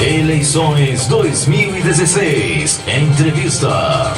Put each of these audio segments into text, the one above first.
Eleições 2016. Entrevista.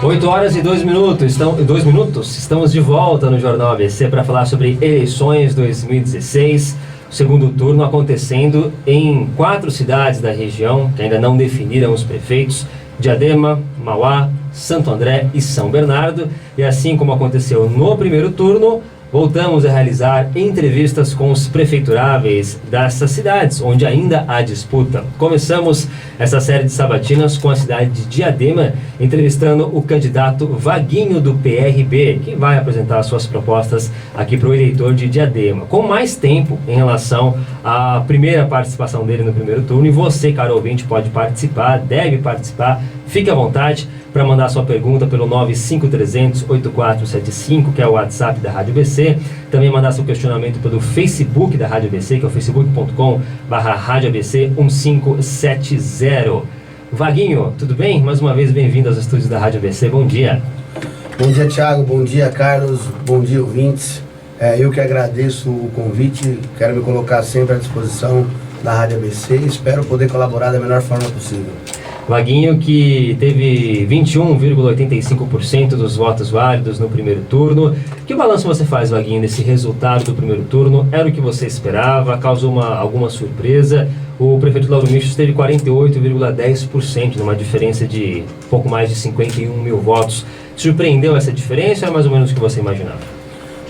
Oito horas e 2 minutos. Estamos de volta no Jornal ABC para falar sobre eleições 2016. O segundo turno acontecendo em 4 cidades da região que ainda não definiram os prefeitos: Diadema, Mauá, Santo André e São Bernardo. E assim como aconteceu no primeiro turno, voltamos a realizar entrevistas com os prefeituráveis dessas cidades, onde ainda há disputa. Começamos essa série de sabatinas com a cidade de Diadema, entrevistando o candidato Vaguinho do PRB, que vai apresentar suas propostas aqui para o eleitor de Diadema, com mais tempo em relação à primeira participação dele no primeiro turno. E você, caro ouvinte, pode participar, deve participar, fique à vontade para mandar sua pergunta pelo 95300-8475, que é o WhatsApp da Rádio ABC. Também mandar seu questionamento pelo Facebook da Rádio ABC, que é o facebook.com/radioabc1570. Vaguinho, tudo bem? Mais uma vez, bem-vindo aos estúdios da Rádio ABC. Bom dia. Bom dia, Thiago. Bom dia, Carlos. Bom dia, ouvintes. Eu que agradeço o convite. Quero me colocar sempre à disposição da Rádio ABC e espero poder colaborar da melhor forma possível. Vaguinho, que teve 21,85% dos votos válidos no primeiro turno. Que balanço você faz, Vaguinho, desse resultado do primeiro turno? Era o que você esperava? Causou alguma surpresa? O prefeito Lauro Michels teve 48,10%, numa diferença de pouco mais de 51 mil votos. Surpreendeu essa diferença ou era mais ou menos o que você imaginava?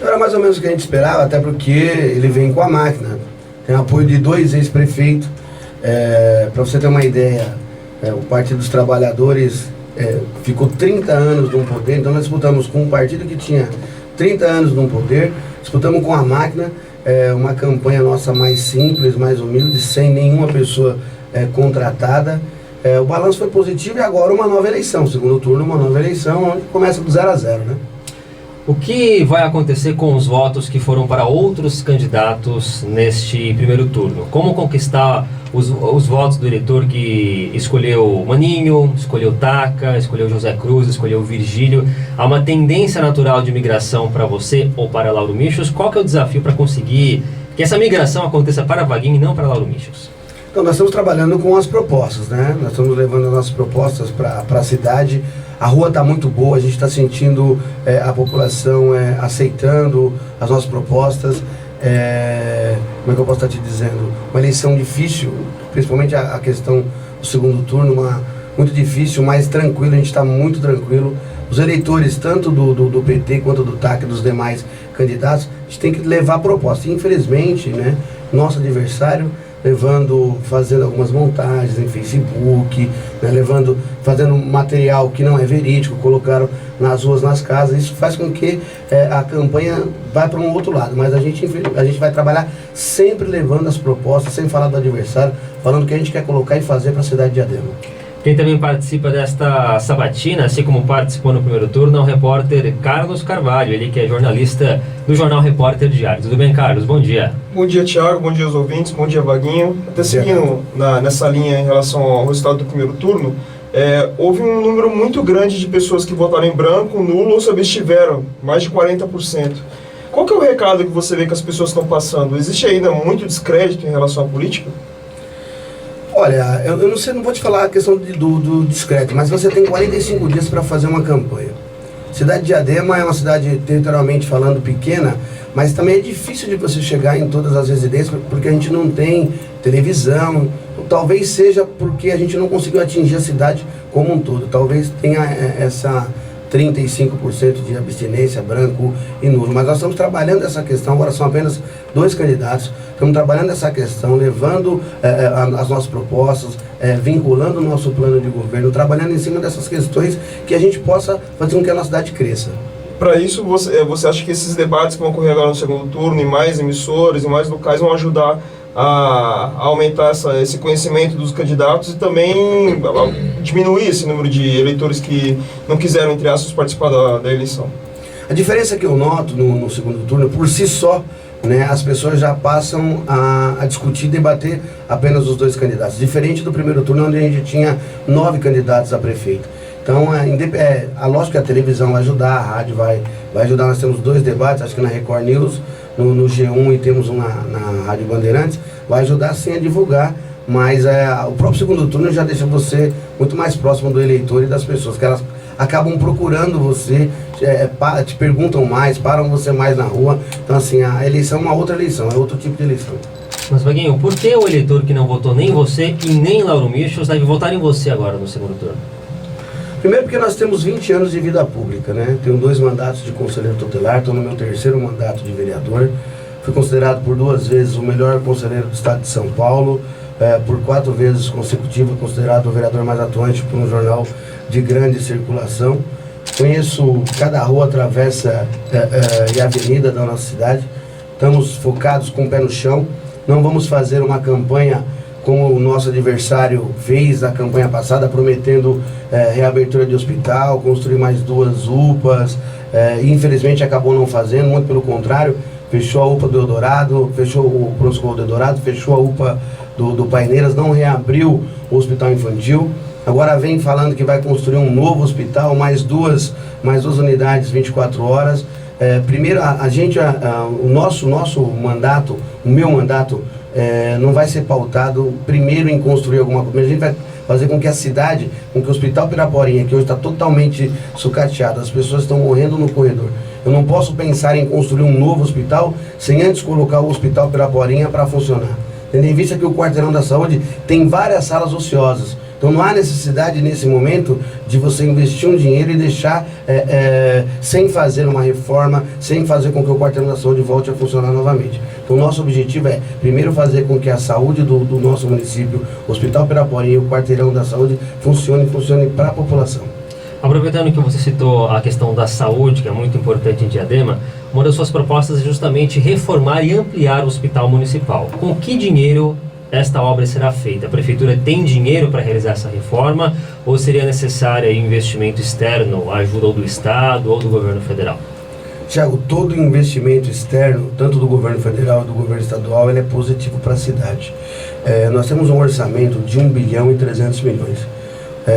Era mais ou menos o que a gente esperava, até porque ele vem com a máquina. Tem apoio de 2 ex-prefeitos. Para você ter uma ideia, o Partido dos Trabalhadores ficou 30 anos no poder, então nós disputamos com um partido que tinha 30 anos no poder, disputamos com a máquina, uma campanha nossa mais simples, mais humilde, sem nenhuma pessoa contratada. O balanço foi positivo e agora uma nova eleição, segundo turno, uma nova eleição, onde começa do 0 a 0, né? O que vai acontecer com os votos que foram para outros candidatos neste primeiro turno? Como conquistar os votos do eleitor que escolheu Maninho, escolheu Taca, escolheu José Cruz, escolheu Virgílio? Há uma tendência natural de migração para você ou para Lauro Michels? Qual que é o desafio para conseguir que essa migração aconteça para Vaguinho e não para Lauro Michels? Então, nós estamos trabalhando com as propostas, né? Nós estamos levando as nossas propostas para a cidade. A rua está muito boa, a gente está sentindo a população aceitando as nossas propostas. Como é que eu posso estar te dizendo? Uma eleição difícil, principalmente a questão do segundo turno, muito difícil, mas tranquilo, a gente está muito tranquilo. Os eleitores, tanto do PT quanto do TAC e dos demais candidatos, a gente tem que levar proposta. Infelizmente, né, nosso adversário fazendo algumas montagens em Facebook, né, fazendo material que não é verídico, colocaram nas ruas, nas casas. Isso faz com que a campanha vá para um outro lado, mas a gente vai trabalhar sempre levando as propostas, sem falar do adversário, falando o que a gente quer colocar e fazer para a cidade de Diadema. Quem também participa desta sabatina, assim como participou no primeiro turno, é o repórter Carlos Carvalho, ele que é jornalista do jornal Repórter Diário. Tudo bem, Carlos? Bom dia. Bom dia, Thiago. Bom dia aos ouvintes. Bom dia, Vaguinho. Até seguindo nessa linha em relação ao resultado do primeiro turno, houve um número muito grande de pessoas que votaram em branco, nulo ou se abstiveram, mais de 40%. Qual que é o recado que você vê que as pessoas estão passando? Existe ainda muito descrédito em relação à política? Olha, eu não sei, não vou te falar a questão do discreto, mas você tem 45 dias para fazer uma campanha. Cidade de Diadema é uma cidade, territorialmente falando, pequena, mas também é difícil de você chegar em todas as residências, porque a gente não tem televisão. Talvez seja porque a gente não conseguiu atingir a cidade como um todo. Talvez tenha essa 35% de abstinência, branco e nulo. Mas nós estamos trabalhando essa questão, agora são apenas 2 candidatos, estamos trabalhando essa questão, levando as nossas propostas, vinculando o nosso plano de governo, trabalhando em cima dessas questões que a gente possa fazer com que a nossa cidade cresça. Para isso, você acha que esses debates que vão ocorrer agora no segundo turno, em mais emissoras, em mais locais, vão ajudar a aumentar esse conhecimento dos candidatos e também diminuir esse número de eleitores que não quiseram, entre aspas, participar da eleição? A diferença que eu noto no segundo turno, por si só, né, as pessoas já passam a discutir, debater apenas os 2 candidatos. Diferente do primeiro turno, onde a gente tinha 9 candidatos a prefeito. Então, a lógica que a televisão vai ajudar, a rádio vai ajudar. Nós temos 2 debates, acho que na Record News, no G1 e temos um na Rádio Bandeirantes, vai ajudar sim a divulgar, mas o próprio segundo turno já deixa você muito mais próximo do eleitor e das pessoas, que elas acabam procurando você, te perguntam mais, param você mais na rua. Então assim, a eleição é uma outra eleição, é outro tipo de eleição. Mas Vaguinho, por que o eleitor que não votou nem em você e nem em Lauro Michels deve votar em você agora no segundo turno? Primeiro porque nós temos 20 anos de vida pública, né? Tenho 2 mandatos de conselheiro tutelar, estou no meu 3º mandato de vereador. Fui considerado por 2 vezes o melhor conselheiro do estado de São Paulo, por 4 vezes consecutivas considerado o vereador mais atuante por um jornal de grande circulação. Conheço cada rua, travessa e avenida da nossa cidade. Estamos focados com o pé no chão. Não vamos fazer uma campanha como o nosso adversário fez na campanha passada, prometendo reabertura de hospital, construir mais 2 UPAs. Infelizmente acabou não fazendo, muito pelo contrário. Fechou a UPA do Eldorado, fechou o pronto-socorro do Eldorado, fechou a UPA do Paineiras, não reabriu o hospital infantil. Agora vem falando que vai construir um novo hospital, mais duas unidades 24 horas. Primeiro, o nosso mandato, o meu mandato, não vai ser pautado primeiro em construir alguma coisa. A gente vai fazer com que a cidade, com que o Hospital Piraporinha, que hoje está totalmente sucateado, as pessoas estão morrendo no corredor. Eu não posso pensar em construir um novo hospital sem antes colocar o Hospital Piraporinha para funcionar. Tendo em vista que o Quarteirão da Saúde tem várias salas ociosas. Então não há necessidade nesse momento de você investir um dinheiro e deixar sem fazer uma reforma, sem fazer com que o Quarteirão da Saúde volte a funcionar novamente. Então o nosso objetivo é primeiro fazer com que a saúde do nosso município, o Hospital Piraporinha e o Quarteirão da Saúde funcione para a população. Aproveitando que você citou a questão da saúde, que é muito importante em Diadema, uma das suas propostas é justamente reformar e ampliar o hospital municipal. Com que dinheiro esta obra será feita? A prefeitura tem dinheiro para realizar essa reforma ou seria necessário investimento externo, a ajuda ou do Estado ou do governo federal? Tiago, todo investimento externo, tanto do governo federal e do governo estadual, ele é positivo para a cidade. Nós temos um orçamento de 1 bilhão e 300 milhões.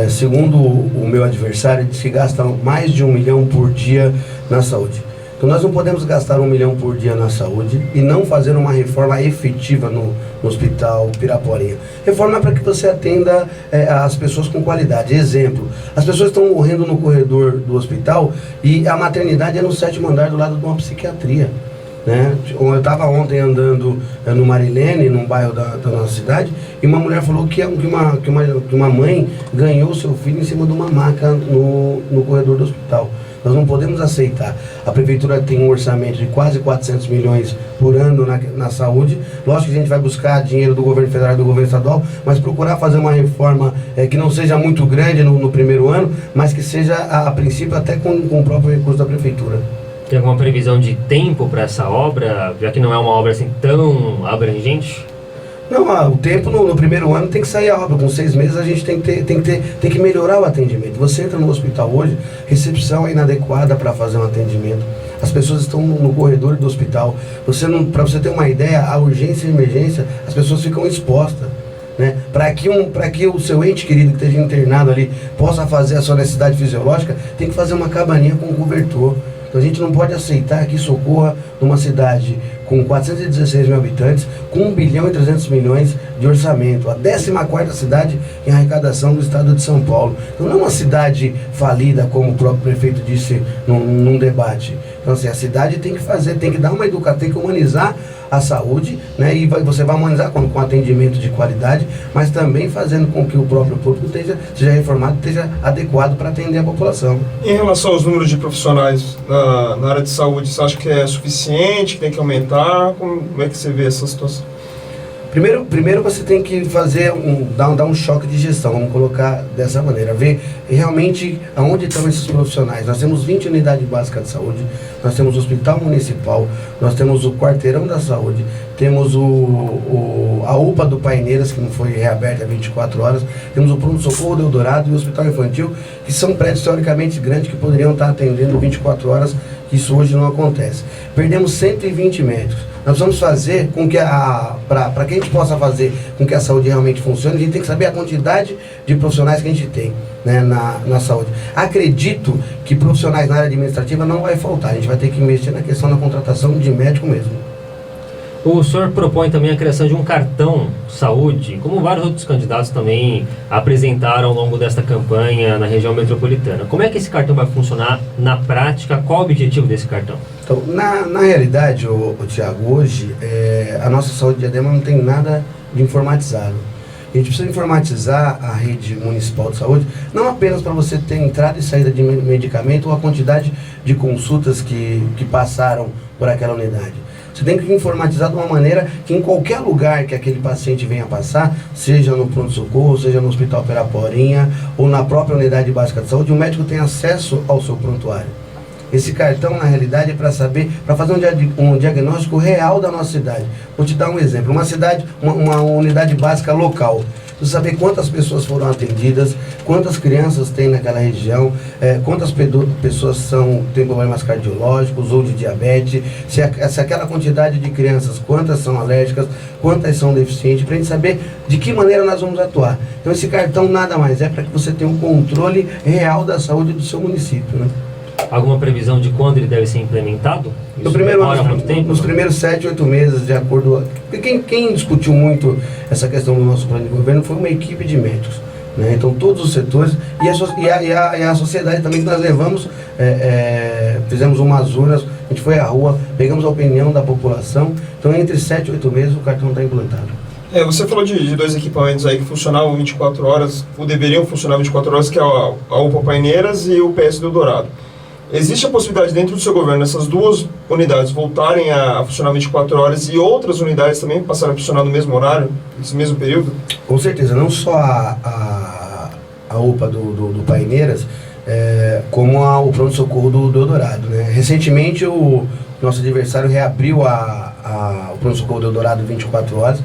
Segundo o meu adversário, ele se gasta mais de 1 milhão por dia na saúde. Então nós não podemos gastar 1 milhão por dia na saúde e não fazer uma reforma efetiva no Hospital Piraporinha. Reforma para que você atenda as pessoas com qualidade. Exemplo, as pessoas estão morrendo no corredor do hospital e a maternidade é no 7º andar do lado de uma psiquiatria. Né? Eu estava ontem andando no Marilene, num bairro da nossa cidade, e uma mulher falou que uma mãe ganhou seu filho em cima de uma maca no corredor do hospital. Nós não podemos aceitar. A prefeitura tem um orçamento de quase 400 milhões por ano na saúde. Lógico que a gente vai buscar dinheiro do governo federal e do governo estadual, mas procurar fazer uma reforma que não seja muito grande no primeiro ano, mas que seja, a princípio, até com o próprio recurso da prefeitura. Tem alguma previsão de tempo para essa obra, já que não é uma obra assim tão abrangente? Não, o tempo no primeiro ano tem que sair a obra. Com 6 meses a gente tem que melhorar o atendimento. Você entra no hospital hoje, recepção é inadequada para fazer um atendimento. As pessoas estão no corredor do hospital. Para você ter uma ideia, a urgência e a emergência, as pessoas ficam expostas. Né? Para que o seu ente querido que esteja internado ali possa fazer a sua necessidade fisiológica, tem que fazer uma cabaninha com cobertor. Então a gente não pode aceitar que isso ocorra numa cidade com 416 mil habitantes, com 1 bilhão e 300 milhões de orçamento, a 14ª cidade em arrecadação do estado de São Paulo. Então não é uma cidade falida, como o próprio prefeito disse num debate. Então assim, a cidade tem que dar uma educação, tem que humanizar a saúde, né? E você vai humanizar com atendimento de qualidade, mas também fazendo com que o próprio público seja reformado, esteja adequado para atender a população. Em relação aos números de profissionais na área de saúde, você acha que é suficiente, que tem que aumentar? Como é que você vê essa situação? Primeiro você tem que dar um choque de gestão, vamos colocar dessa maneira, ver realmente aonde estão esses profissionais. Nós temos 20 unidades básicas de saúde, nós temos o Hospital Municipal, nós temos o Quarteirão da Saúde, temos a UPA do Paineiras, que não foi reaberta há 24 horas, temos o pronto-socorro do Eldorado e o Hospital Infantil, que são prédios teoricamente grandes que poderiam estar atendendo 24 horas, que isso hoje não acontece. Perdemos 120 médicos. Nós vamos fazer com que para que a gente possa fazer com que a saúde realmente funcione, a gente tem que saber a quantidade de profissionais que a gente tem, né, na saúde. Acredito que profissionais na área administrativa não vai faltar, a gente vai ter que investir na questão da contratação de médico mesmo. O senhor propõe também a criação de um cartão saúde, como vários outros candidatos também apresentaram ao longo desta campanha na região metropolitana. Como é que esse cartão vai funcionar na prática? Qual o objetivo desse cartão? Então, na realidade, Tiago, hoje a nossa saúde de Diadema não tem nada de informatizado. A gente precisa informatizar a rede municipal de saúde, não apenas para você ter entrada e saída de medicamento ou a quantidade de consultas que passaram por aquela unidade. Você tem que informatizar de uma maneira que em qualquer lugar que aquele paciente venha passar, seja no pronto-socorro, seja no Hospital Peraporinha ou na própria unidade básica de saúde, o médico tem acesso ao seu prontuário. Esse cartão, na realidade, é para saber, para fazer um diagnóstico real da nossa cidade. Vou te dar um exemplo. Uma cidade, uma unidade básica local. Precisa saber quantas pessoas foram atendidas, quantas crianças tem naquela região, quantas pessoas têm problemas cardiológicos ou de diabetes, se aquela quantidade de crianças, quantas são alérgicas, quantas são deficientes, para a gente saber de que maneira nós vamos atuar. Então esse cartão nada mais é para que você tenha um controle real da saúde do seu município, né? Alguma previsão de quando ele deve ser implementado? No primeiro ano, muito tempo, nos primeiros 7, 8 meses, de acordo... Quem discutiu muito essa questão do nosso plano de governo foi uma equipe de médicos, né? Então todos os setores e a sociedade também que nós levamos, fizemos umas urnas, a gente foi à rua, pegamos a opinião da população. Então entre 7 e 8 meses o cartão está implantado. Você falou de dois equipamentos aí que funcionavam 24 horas, ou deveriam funcionar 24 horas, que é a UPA Paineiras e o PS do Eldorado. Existe a possibilidade dentro do seu governo essas duas unidades voltarem a funcionar 24 horas e outras unidades também passarem a funcionar no mesmo horário, nesse mesmo período? Com certeza, não só a UPA do Paineiras, como o pronto-socorro do Eldorado, né? Recentemente o nosso adversário reabriu o pronto-socorro do Eldorado 24 horas,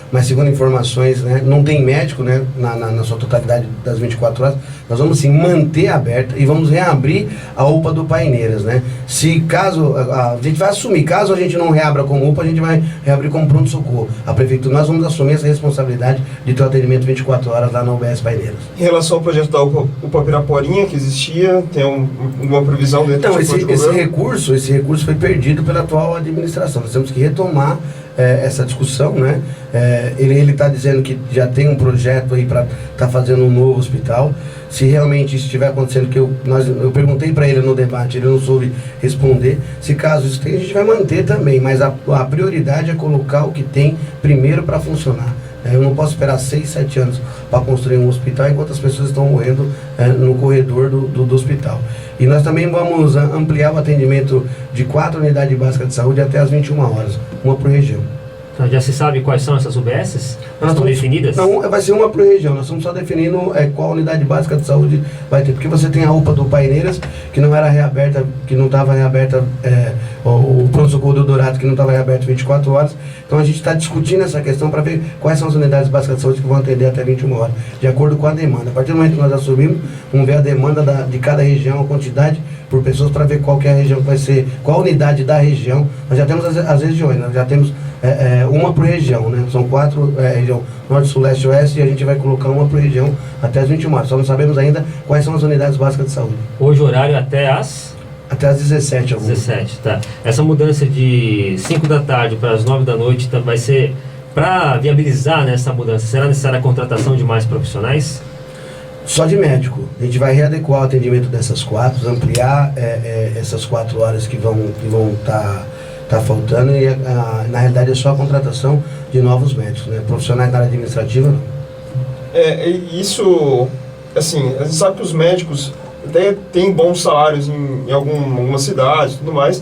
mas segundo informações, né, não tem médico, né, na sua totalidade das 24 horas. Nós vamos sim manter aberta e vamos reabrir a UPA do Paineiras, né? Se caso a gente vai assumir, caso a gente não reabra como UPA, a gente vai reabrir como pronto-socorro. A prefeitura, nós vamos assumir essa responsabilidade de ter o atendimento 24 horas lá na UBS Paineiras. Em relação ao projeto da UPA Piraporinha que existia, tem uma previsão dentro então, do esse recurso foi perdido pela atual administração. Nós temos que retomar essa discussão, né? Ele está dizendo que já tem um projeto aí para estar fazendo um novo hospital. Se realmente isso estiver acontecendo, que eu perguntei para ele no debate, ele não soube responder. Se caso isso tenha, a gente vai manter também, mas a prioridade é colocar o que tem primeiro para funcionar. Eu não posso esperar 6, 7 anos para construir um hospital enquanto as pessoas estão morrendo no corredor do hospital. E nós também vamos ampliar o atendimento de 4 unidades básicas de saúde até as 21 horas, uma por região. Então, já se sabe quais são essas UBSs? Elas estão definidas? Não, vai ser uma por região. Nós estamos só definindo qual unidade básica de saúde vai ter. Porque você tem a UPA do Paineiras, que não era reaberta, que não estava reaberta, o pronto-socorro do Eldorado, que não estava reaberto 24 horas. Então a gente está discutindo essa questão para ver quais são as unidades básicas de saúde que vão atender até 21 horas, de acordo com a demanda. A partir do momento que nós assumimos, vamos ver a demanda de cada região, a quantidade por pessoas, para ver qual que é a região que vai ser, qual unidade da região. Nós já temos as regiões, nós já temos uma por região, né? São 4 regiões, norte, sul, leste e oeste, e a gente vai colocar uma por região até as 21 horas. Só não sabemos ainda quais são as unidades básicas de saúde. Hoje o horário até as 17. 17, tá. Essa mudança de 5 da tarde para as 9 da noite vai ser para viabilizar, né, essa mudança. Será necessária a contratação de mais profissionais? Só de médico. A gente vai readequar o atendimento dessas 4, ampliar essas 4 horas que vão tá faltando, e na realidade é só a contratação de novos médicos, né? Profissionais da área administrativa não. Isso, assim, a gente sabe que os médicos até têm bons salários em algumas cidades e tudo mais,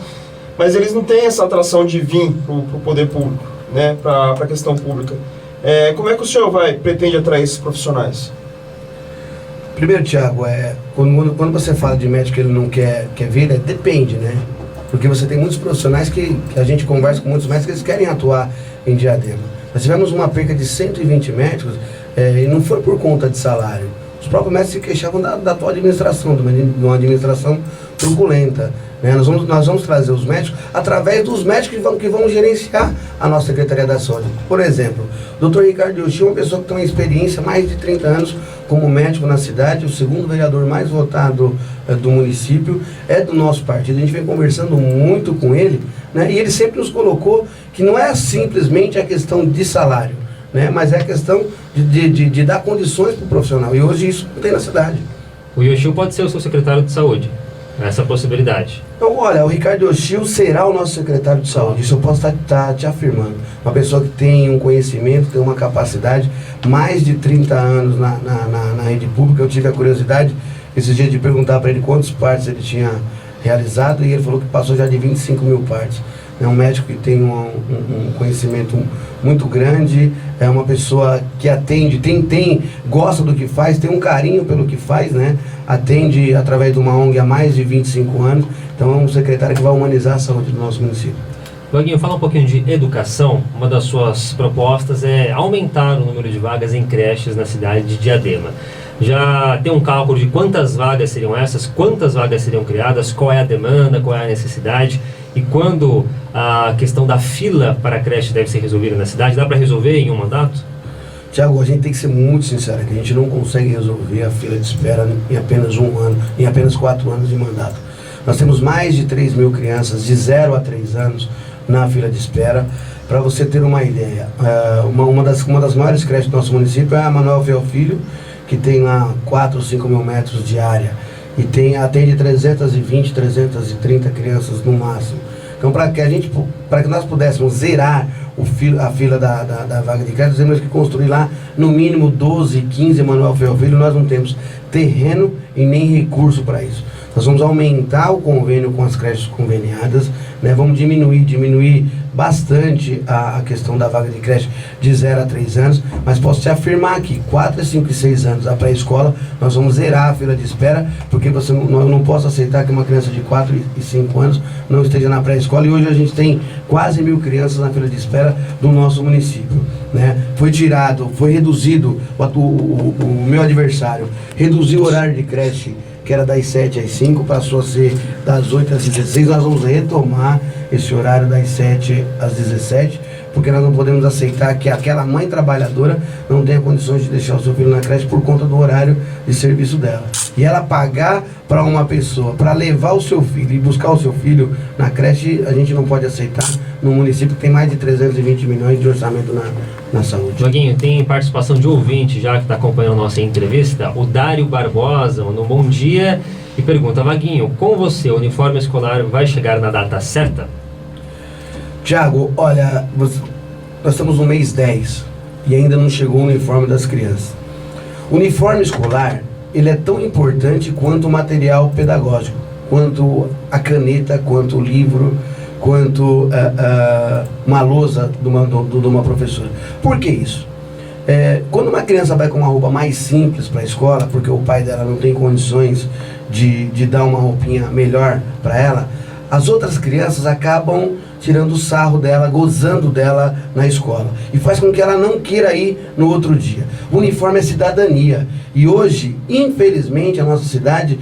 mas eles não têm essa atração de vir para o poder público, né? Para a questão pública. Como é que o senhor pretende atrair esses profissionais? Primeiro, Tiago, quando você fala de médico que ele não quer vir, depende, né? Porque você tem muitos profissionais que a gente conversa com muitos médicos que eles querem atuar em Diadema. Nós tivemos uma perca de 120 médicos e não foi por conta de salário. Os próprios médicos se queixavam da atual administração, de uma administração truculenta. Né? Nós vamos trazer os médicos através dos médicos que vão gerenciar a nossa Secretaria da Saúde. Por exemplo, o Dr. Ricardo Yoshi é uma pessoa que tem uma experiência, mais de 30 anos como médico na cidade, o segundo vereador mais votado do município, é do nosso partido. A gente vem conversando muito com ele, né? E ele sempre nos colocou que não é simplesmente a questão de salário, né? Mas é a questão de dar condições para o profissional. E hoje isso não tem na cidade. O Yoshio pode ser o seu secretário de saúde. Essa possibilidade. Então, olha, o Ricardo Yoshio será o nosso secretário de saúde. Isso eu posso estar te afirmando. Uma pessoa que tem um conhecimento, tem uma capacidade, mais de 30 anos na rede pública. Eu tive a curiosidade esses dias de perguntar para ele quantos partos ele tinha realizado, e ele falou que passou já de 25 mil partos. É um médico que tem um conhecimento muito grande, é uma pessoa que atende, gosta do que faz, tem um carinho pelo que faz, né? Atende através de uma ONG há mais de 25 anos, então é um secretário que vai humanizar a saúde do nosso município. Vaguinho, fala um pouquinho de educação. Uma das suas propostas é aumentar o número de vagas em creches na cidade de Diadema. Já tem um cálculo de quantas vagas seriam essas, quantas vagas seriam criadas, qual é a demanda, qual é a necessidade e quando a questão da fila para a creche deve ser resolvida na cidade? Dá para resolver em um mandato? Tiago, a gente tem que ser muito sincero, que a gente não consegue resolver a fila de espera em apenas um ano, em apenas 4 anos de mandato. Nós temos mais de 3 mil crianças de 0 a 3 anos na fila de espera. Para você ter uma ideia, uma das maiores creches do nosso município é a Manuel Fiel Filho, que tem lá 4 ou 5 mil metros de área e atende 320, 330 crianças no máximo. Então, para que nós pudéssemos zerar a fila da vaga de creche, nós temos que construir lá no mínimo 12, 15 Manuel Fiel Filho. Nós não temos terreno e nem recurso para isso. Nós vamos aumentar o convênio com as creches conveniadas, né? Vamos diminuir bastante a questão da vaga de creche de 0 a 3 anos, mas posso te afirmar que 4, 5 e 6 anos, a pré-escola, nós vamos zerar a fila de espera, porque eu não posso aceitar que uma criança de 4 e 5 anos não esteja na pré-escola, e hoje a gente tem quase 1.000 crianças na fila de espera do nosso município, né? Foi reduzido, o meu adversário reduziu o horário de creche, que era das 7 às 5, passou a ser das 8 às 16. Nós vamos retomar esse horário das 7 às 17, porque nós não podemos aceitar que aquela mãe trabalhadora não tenha condições de deixar o seu filho na creche por conta do horário de serviço dela. E ela pagar para uma pessoa, para levar o seu filho e buscar o seu filho na creche, a gente não pode aceitar no município que tem mais de 320 milhões de orçamento na saúde. Vaguinho, tem participação de ouvinte já que está acompanhando a nossa entrevista. O Dário Barbosa mandou um bom dia e pergunta: Vaguinho, com você o uniforme escolar vai chegar na data certa? Tiago, olha, nós estamos no mês 10 e ainda não chegou o uniforme das crianças. O uniforme escolar, ele é tão importante quanto o material pedagógico, quanto a caneta, quanto o livro, quanto uma lousa de uma professora. Por que isso? Quando uma criança vai com uma roupa mais simples para a escola, porque o pai dela não tem condições de dar uma roupinha melhor para ela, as outras crianças acabam tirando sarro dela, gozando dela na escola. E faz com que ela não queira ir no outro dia. O uniforme é cidadania. E hoje, infelizmente, a nossa cidade,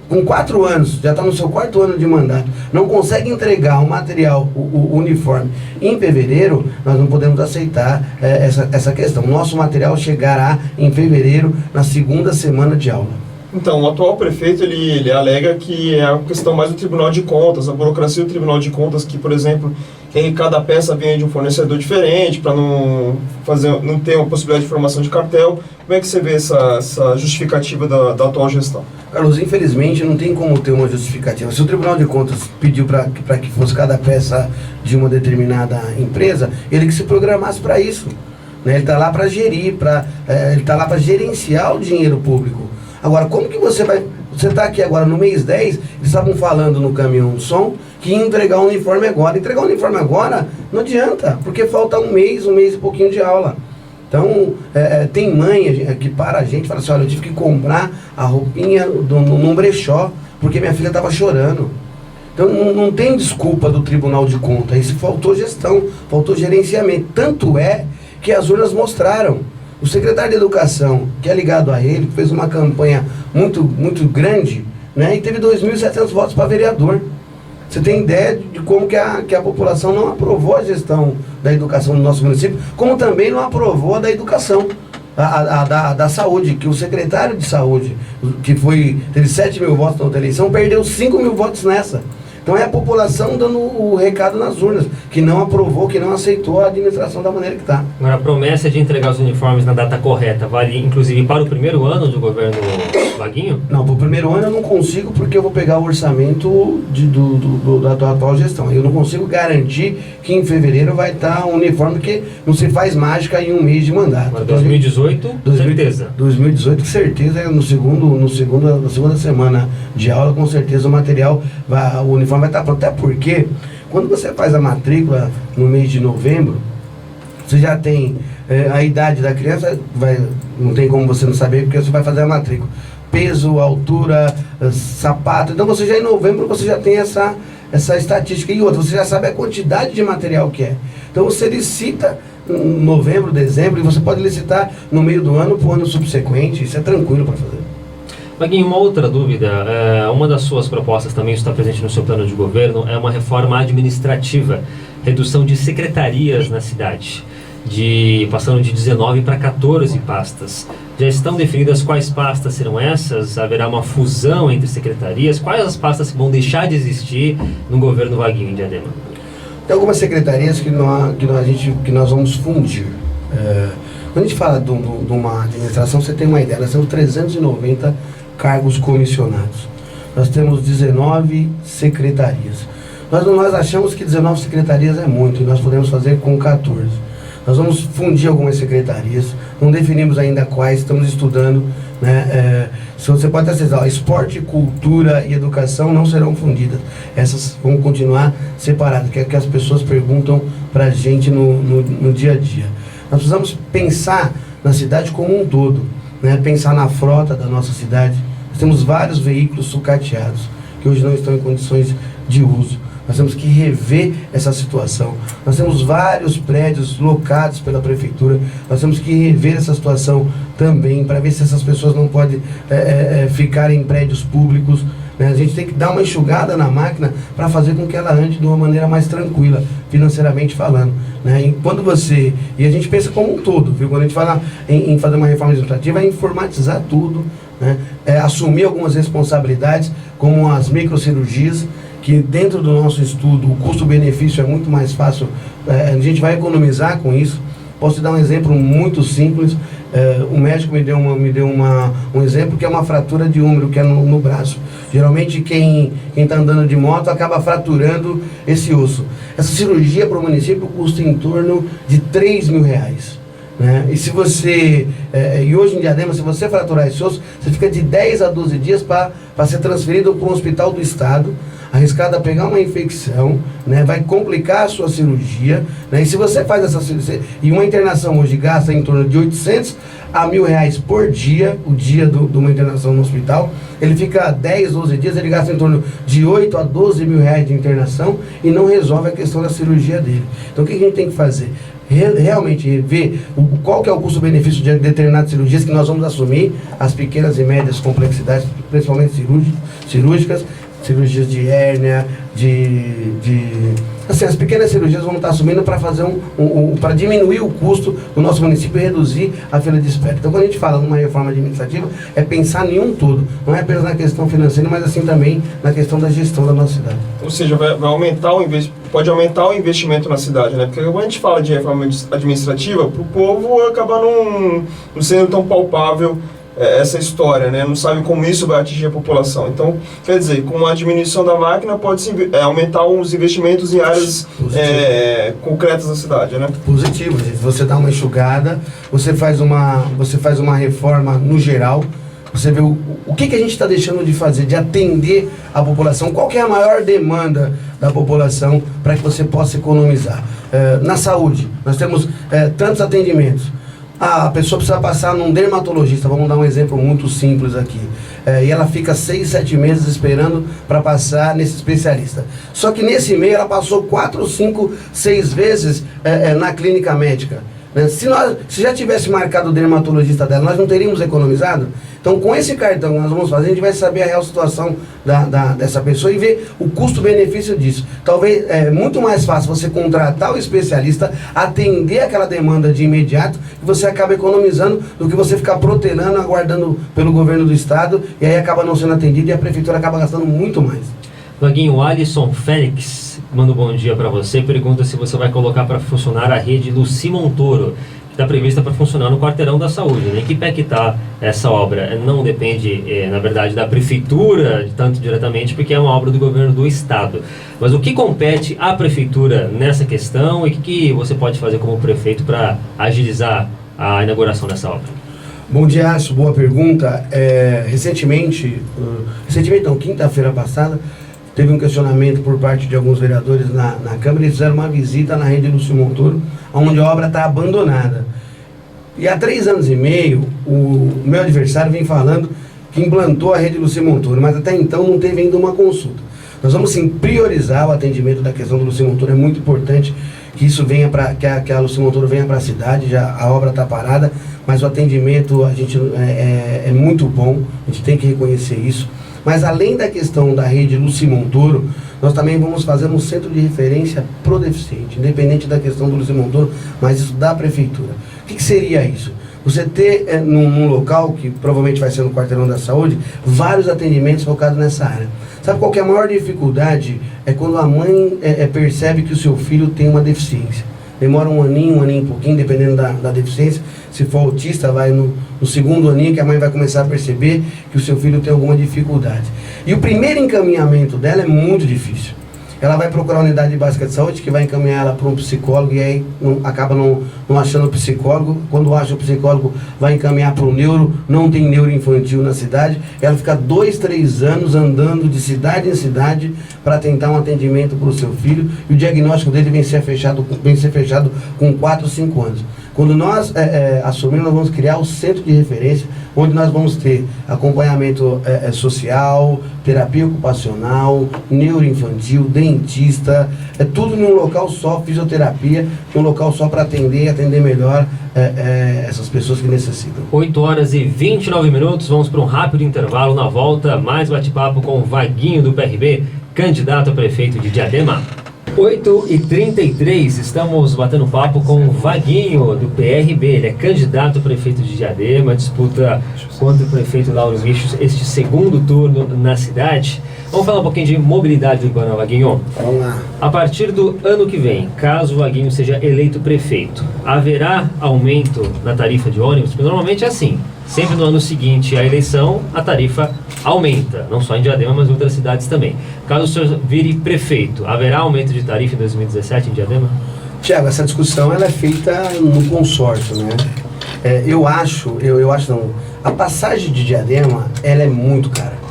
com 4 anos, já está no seu 4º ano de mandato, não consegue entregar o material, o uniforme, em fevereiro. Nós não podemos aceitar essa questão. Nosso material chegará em fevereiro, na 2ª semana de aula. Então, o atual prefeito, ele alega que é a questão mais do Tribunal de Contas, a burocracia do Tribunal de Contas, que, por exemplo, cada peça vem de um fornecedor diferente, para não ter uma possibilidade de formação de cartel. Como é que você vê essa justificativa da atual gestão? Carlos, infelizmente não tem como ter uma justificativa. Se o Tribunal de Contas pediu para que fosse cada peça de uma determinada empresa, ele que se programasse para isso, né? Ele está lá para gerir, ele está lá para gerenciar o dinheiro público. Agora, como que você está aqui agora no mês 10, eles estavam falando no caminhão de som que ia entregar o uniforme agora. Entregar o uniforme agora não adianta, porque falta um mês e pouquinho de aula. Então, tem mãe que para a gente e fala assim: olha, eu tive que comprar a roupinha num brechó, porque minha filha estava chorando. Então, não tem desculpa do Tribunal de Contas. Isso faltou gestão, faltou gerenciamento. Tanto é que as urnas mostraram. O secretário de Educação, que é ligado a ele, fez uma campanha muito, muito grande, né, e teve 2.700 votos para vereador. Você tem ideia de como que a população não aprovou a gestão da educação no nosso município, como também não aprovou a da educação, da saúde, que o secretário de saúde, que teve 7 mil votos na outra eleição, perdeu 5 mil votos nessa. Então é a população dando o recado nas urnas, que não aprovou, que não aceitou a administração da maneira que está. Agora, a promessa de entregar os uniformes na data correta vale, inclusive, para o primeiro ano do governo Vaguinho? Não, para o primeiro ano eu não consigo, porque eu vou pegar o orçamento da atual gestão. Eu não consigo garantir que em fevereiro vai estar um uniforme, porque não se faz mágica em um mês de mandato. Agora, 2018, certeza. 2018, com certeza, na segunda semana de aula, com certeza o material, o uniforme vai estar pronto. Até porque, quando você faz a matrícula no mês de novembro, você já tem a idade da criança, não tem como você não saber, porque você vai fazer a matrícula. Peso, altura, sapato. Então você já em novembro você já tem essa estatística. E outra, você já sabe a quantidade de material que é. Então você licita em novembro, dezembro, e você pode licitar no meio do ano para o ano subsequente. Isso é tranquilo para fazer. Vaguinho, uma outra dúvida, uma das suas propostas também está presente no seu plano de governo, é uma reforma administrativa, redução de secretarias na cidade, passando de 19 para 14 pastas. Já estão definidas quais pastas serão essas? Haverá uma fusão entre secretarias? Quais as pastas que vão deixar de existir no governo Vaguinho em Diadema? Tem algumas secretarias que nós vamos fundir. Quando a gente fala de uma administração, você tem uma ideia, nós temos 390 cargos comissionados. Nós temos 19 secretarias. Nós achamos que 19 secretarias é muito, e nós podemos fazer com 14. Nós vamos fundir algumas secretarias, não definimos ainda quais, estamos estudando, né? Você pode ter certeza, esporte, cultura e educação não serão fundidas. Essas vão continuar separadas, que é que as pessoas perguntam para a gente no dia a dia. Nós precisamos pensar na cidade como um todo, né? Pensar na frota da nossa cidade. Nós temos vários veículos sucateados, que hoje não estão em condições de uso. Nós temos que rever essa situação. Nós temos vários prédios locados pela prefeitura. Nós temos que rever essa situação também, para ver se essas pessoas não podem ficar em prédios públicos. Né? A gente tem que dar uma enxugada na máquina para fazer com que ela ande de uma maneira mais tranquila, financeiramente falando. Né? E a gente pensa como um todo, viu? Quando a gente fala em fazer uma reforma administrativa, é informatizar tudo, né? Assumir algumas responsabilidades, como as microcirurgias, que dentro do nosso estudo o custo-benefício é muito mais fácil, a gente vai economizar com isso. Posso te dar um exemplo muito simples. O médico me deu um exemplo, que é uma fratura de úmero, que é no braço. Geralmente quem está andando de moto acaba fraturando esse osso. Essa cirurgia para o município custa em torno de R$3.000. Né? E e hoje em Diadema, se você fraturar esse osso, você fica de 10 a 12 dias para ser transferido para um hospital do estado, arriscado a pegar uma infecção, né? Vai complicar a sua cirurgia, né? E se você faz essa cirurgia, e uma internação hoje gasta em torno de R$800 a R$1.000 por dia, o dia de uma internação no hospital, ele fica 10, 12 dias, ele gasta em torno de 8 a 12 mil reais de internação e não resolve a questão da cirurgia dele. Então o que a gente tem que fazer? Realmente ver qual que é o custo-benefício de determinadas cirurgias que nós vamos assumir, as pequenas e médias complexidades, principalmente cirúrgicas, cirurgias de hérnia, assim, as pequenas cirurgias vamos estar assumindo para fazer para diminuir o custo do nosso município e reduzir a fila de espera. Então, quando a gente fala numa reforma administrativa, é pensar em um todo, não é apenas na questão financeira, mas assim também na questão da gestão da nossa cidade. Ou seja, pode aumentar o investimento na cidade, né? Porque quando a gente fala de reforma administrativa, para o povo acaba não sendo tão palpável essa história, né? Não sabe como isso vai atingir a população. Então, quer dizer, com a diminuição da máquina pode-se aumentar os investimentos em áreas concretas da cidade, né? Positivo, você dá uma enxugada, você faz uma reforma no geral, você vê o que a gente está deixando de fazer, de atender a população, qual que é a maior demanda da população para que você possa economizar. Na saúde, nós temos tantos atendimentos. A pessoa precisa passar num dermatologista, vamos dar um exemplo muito simples aqui, e ela fica 6, 7 meses esperando para passar nesse especialista. Só que nesse meio ela passou 4, 5, 6 vezes na clínica médica. Né? Se já tivesse marcado o dermatologista dela, nós não teríamos economizado? Então, com esse cartão que nós vamos fazer, a gente vai saber a real situação dessa pessoa e ver o custo-benefício disso. Talvez é muito mais fácil você contratar o especialista, atender aquela demanda de imediato, e você acaba economizando do que você ficar protelando, aguardando pelo governo do estado, e aí acaba não sendo atendido e a prefeitura acaba gastando muito mais. Vaguinho, o Alisson Félix manda um bom dia para você, pergunta se você vai colocar para funcionar a rede Luci Montoro, que está prevista para funcionar no Quarteirão da Saúde, né? Em que pé que está essa obra? Não depende, na verdade, da prefeitura, tanto diretamente, porque é uma obra do governo do estado. Mas o que compete à prefeitura nessa questão e o que você pode fazer como prefeito para agilizar a inauguração dessa obra? Bom dia, Aço, boa pergunta. Recentemente não, quinta-feira passada, teve um questionamento por parte de alguns vereadores na Câmara. Eles fizeram uma visita na rede Luci Montoro, onde a obra está abandonada. E há 3 anos e meio, o meu adversário vem falando que implantou a rede Luci Montoro, mas até então não teve ainda uma consulta. Nós vamos sim priorizar o atendimento da questão do Luci Montoro. É muito importante que isso venha que a Luci Montoro venha para a cidade. Já a obra está parada, mas o atendimento é muito bom, a gente tem que reconhecer isso. Mas além da questão da rede Luci Montoro, nós também vamos fazer um centro de referência pro deficiente, independente da questão do Luci Montoro, mas isso da prefeitura. O que seria isso? Você ter num local, que provavelmente vai ser no Quarteirão da Saúde, vários atendimentos focados nessa área. Sabe qual que é a maior dificuldade? É quando a mãe percebe que o seu filho tem uma deficiência. Demora um aninho e pouquinho, dependendo da deficiência. Se for autista, vai no segundo aninho que a mãe vai começar a perceber que o seu filho tem alguma dificuldade. E o primeiro encaminhamento dela é muito difícil. Ela vai procurar a unidade básica de saúde, que vai encaminhar ela para um psicólogo, e aí acaba não achando o psicólogo. Quando acha o psicólogo, vai encaminhar para o neuro. Não tem neuro infantil na cidade. Ela fica 2, 3 anos andando de cidade em cidade para tentar um atendimento para o seu filho, e o diagnóstico dele vem ser fechado com 4, 5 anos. Quando nós assumimos, nós vamos criar o centro de referência, onde nós vamos ter acompanhamento social, terapia ocupacional, neuroinfantil, dentista, tudo num local só, fisioterapia, num local só para atender melhor essas pessoas que necessitam. 8h29, vamos para um rápido intervalo. Na volta, mais bate-papo com o Vaguinho do PRB, candidato a prefeito de Diadema. 8h33, estamos batendo papo com o Vaguinho do PRB, ele é candidato a prefeito de Diadema, disputa contra o prefeito Lauro Michos este segundo turno na cidade. Vamos falar um pouquinho de mobilidade urbana, Vaguinho. Vamos lá. A partir do ano que vem, caso o Vaguinho seja eleito prefeito, haverá aumento na tarifa de ônibus? Porque normalmente é assim, sempre no ano seguinte à eleição, a tarifa aumenta, não só em Diadema, mas em outras cidades também. Caso o senhor vire prefeito, haverá aumento de tarifa em 2017 em Diadema? Tiago, essa discussão ela é feita no consórcio, né? Eu acho não, a passagem de Diadema, ela é muito cara.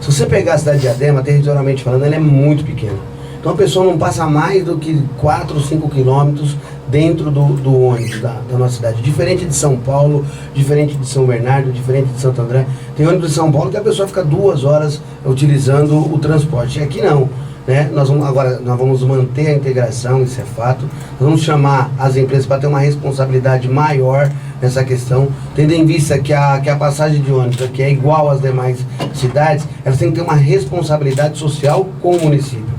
Se você pegar a cidade de Diadema, territorialmente falando, ela é muito pequena. Então a pessoa não passa mais do que 4 ou 5 quilômetros dentro do ônibus da nossa cidade. Diferente de São Paulo, diferente de São Bernardo, diferente de Santo André. Tem ônibus de São Paulo que a pessoa fica 2 horas utilizando o transporte. E aqui não. Né? Nós vamos manter a integração, isso é fato. Nós vamos chamar as empresas para ter uma responsabilidade maior nessa questão, tendo em vista que a passagem de ônibus, que é igual às demais cidades, elas têm que ter uma responsabilidade social com o município.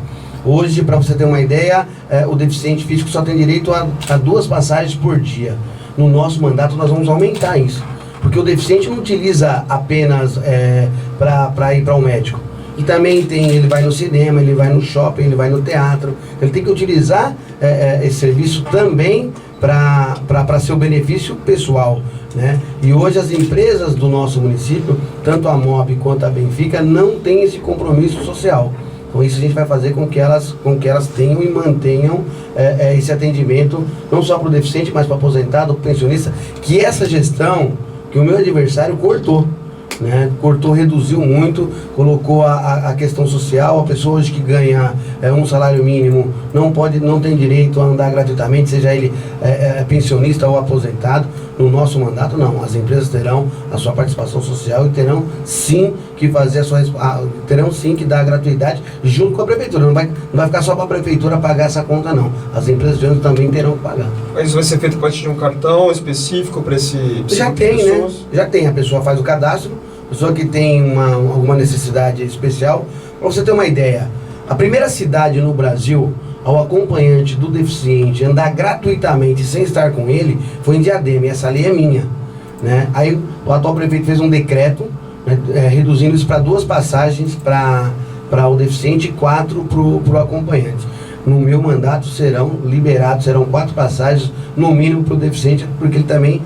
Hoje, para você ter uma ideia, o deficiente físico só tem direito a 2 passagens por dia. No nosso mandato, nós vamos aumentar isso, porque o deficiente não utiliza apenas para ir para o médico. E também ele vai no cinema, ele vai no shopping, ele vai no teatro. Ele tem que utilizar esse serviço também para seu benefício pessoal, né? E hoje as empresas do nosso município, tanto a MOB quanto a Benfica, não têm esse compromisso social. Então isso a gente vai fazer com que elas tenham e mantenham esse atendimento, não só para o deficiente, mas para o aposentado, para o pensionista, que essa gestão que o meu adversário cortou. Né? Cortou, reduziu muito, colocou a questão social. A pessoa hoje que ganha um salário mínimo não tem direito a andar gratuitamente, seja ele pensionista ou aposentado. no nosso mandato, não. As empresas terão a sua participação social e terão sim que fazer terão sim que dar a gratuidade junto com a prefeitura. Não vai ficar só para a prefeitura pagar essa conta, não. As empresas de ônibus também terão que pagar. Mas isso vai ser feito a partir de um cartão específico para esse Já tem, né? Já tem. A pessoa faz o cadastro, a pessoa que tem alguma necessidade especial. Para você ter uma ideia, a primeira cidade no Brasil ao acompanhante do deficiente andar gratuitamente sem estar com ele foi em Diadema, e essa lei é minha, né? Aí o atual prefeito fez um decreto, né, reduzindo isso para 2 passagens para o deficiente e 4 para o acompanhante. No meu mandato serão 4 passagens no mínimo para o deficiente, porque ele também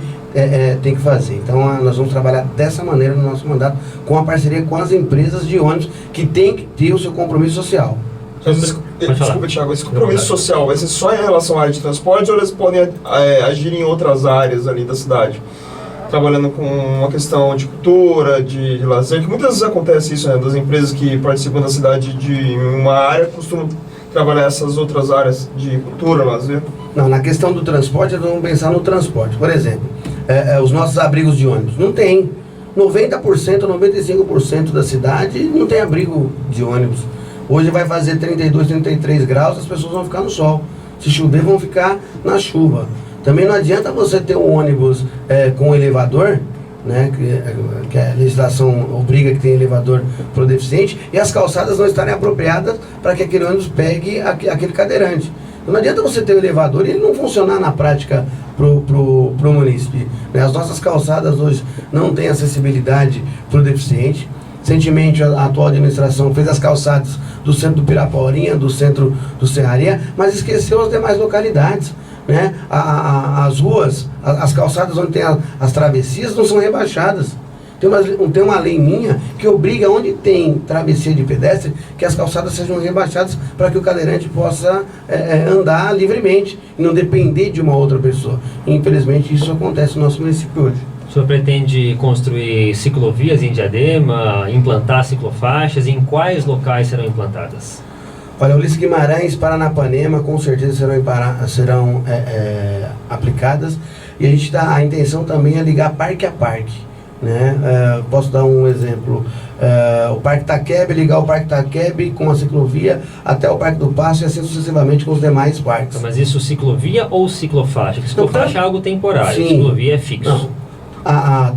tem que fazer. Então nós vamos trabalhar dessa maneira no nosso mandato, com a parceria com as empresas de ônibus que tem que ter o seu compromisso social. Desculpa, Thiago, esse compromisso social vai ser só em relação à área de transporte ou eles podem agir em outras áreas ali da cidade? Trabalhando com uma questão de cultura, de lazer, que muitas vezes acontece isso, né, das empresas que participam da cidade de uma área costumam trabalhar essas outras áreas de cultura, lazer? Não, na questão do transporte, nós vamos pensar no transporte. Por exemplo, os nossos abrigos de ônibus. Não tem. 90%, 95% da cidade não tem abrigo de ônibus. Hoje vai fazer 32, 33 graus, as pessoas vão ficar no sol. Se chover, vão ficar na chuva. Também não adianta você ter um ônibus com elevador, né, que a legislação obriga que tenha elevador para o deficiente, e as calçadas não estarem apropriadas para que aquele ônibus pegue aquele cadeirante. Então não adianta você ter o elevador e ele não funcionar na prática pro munícipe, né? As nossas calçadas hoje não têm acessibilidade para o deficiente. Recentemente a atual administração fez as calçadas do centro do Pirapaurinha, do centro do Serraria, mas esqueceu as demais localidades, né? As ruas, as calçadas onde tem as travessias não são rebaixadas. Tem uma lei minha que obriga, onde tem travessia de pedestre, que as calçadas sejam rebaixadas para que o cadeirante possa andar livremente e não depender de uma outra pessoa. Infelizmente isso acontece no nosso município hoje. O senhor pretende construir ciclovias em Diadema, implantar ciclofaixas? Em quais locais serão implantadas? Olha, Ulisses Guimarães, Paranapanema, com certeza serão aplicadas. E a intenção também é ligar parque a parque, né? Posso dar um exemplo. O Parque Taquebe, ligar o Parque Taquebe com a ciclovia até o Parque do Paço e assim sucessivamente com os demais parques. Mas isso ciclovia ou ciclofaixa? Porque ciclofaixa é algo temporário, sim. Ciclovia é fixo. Não.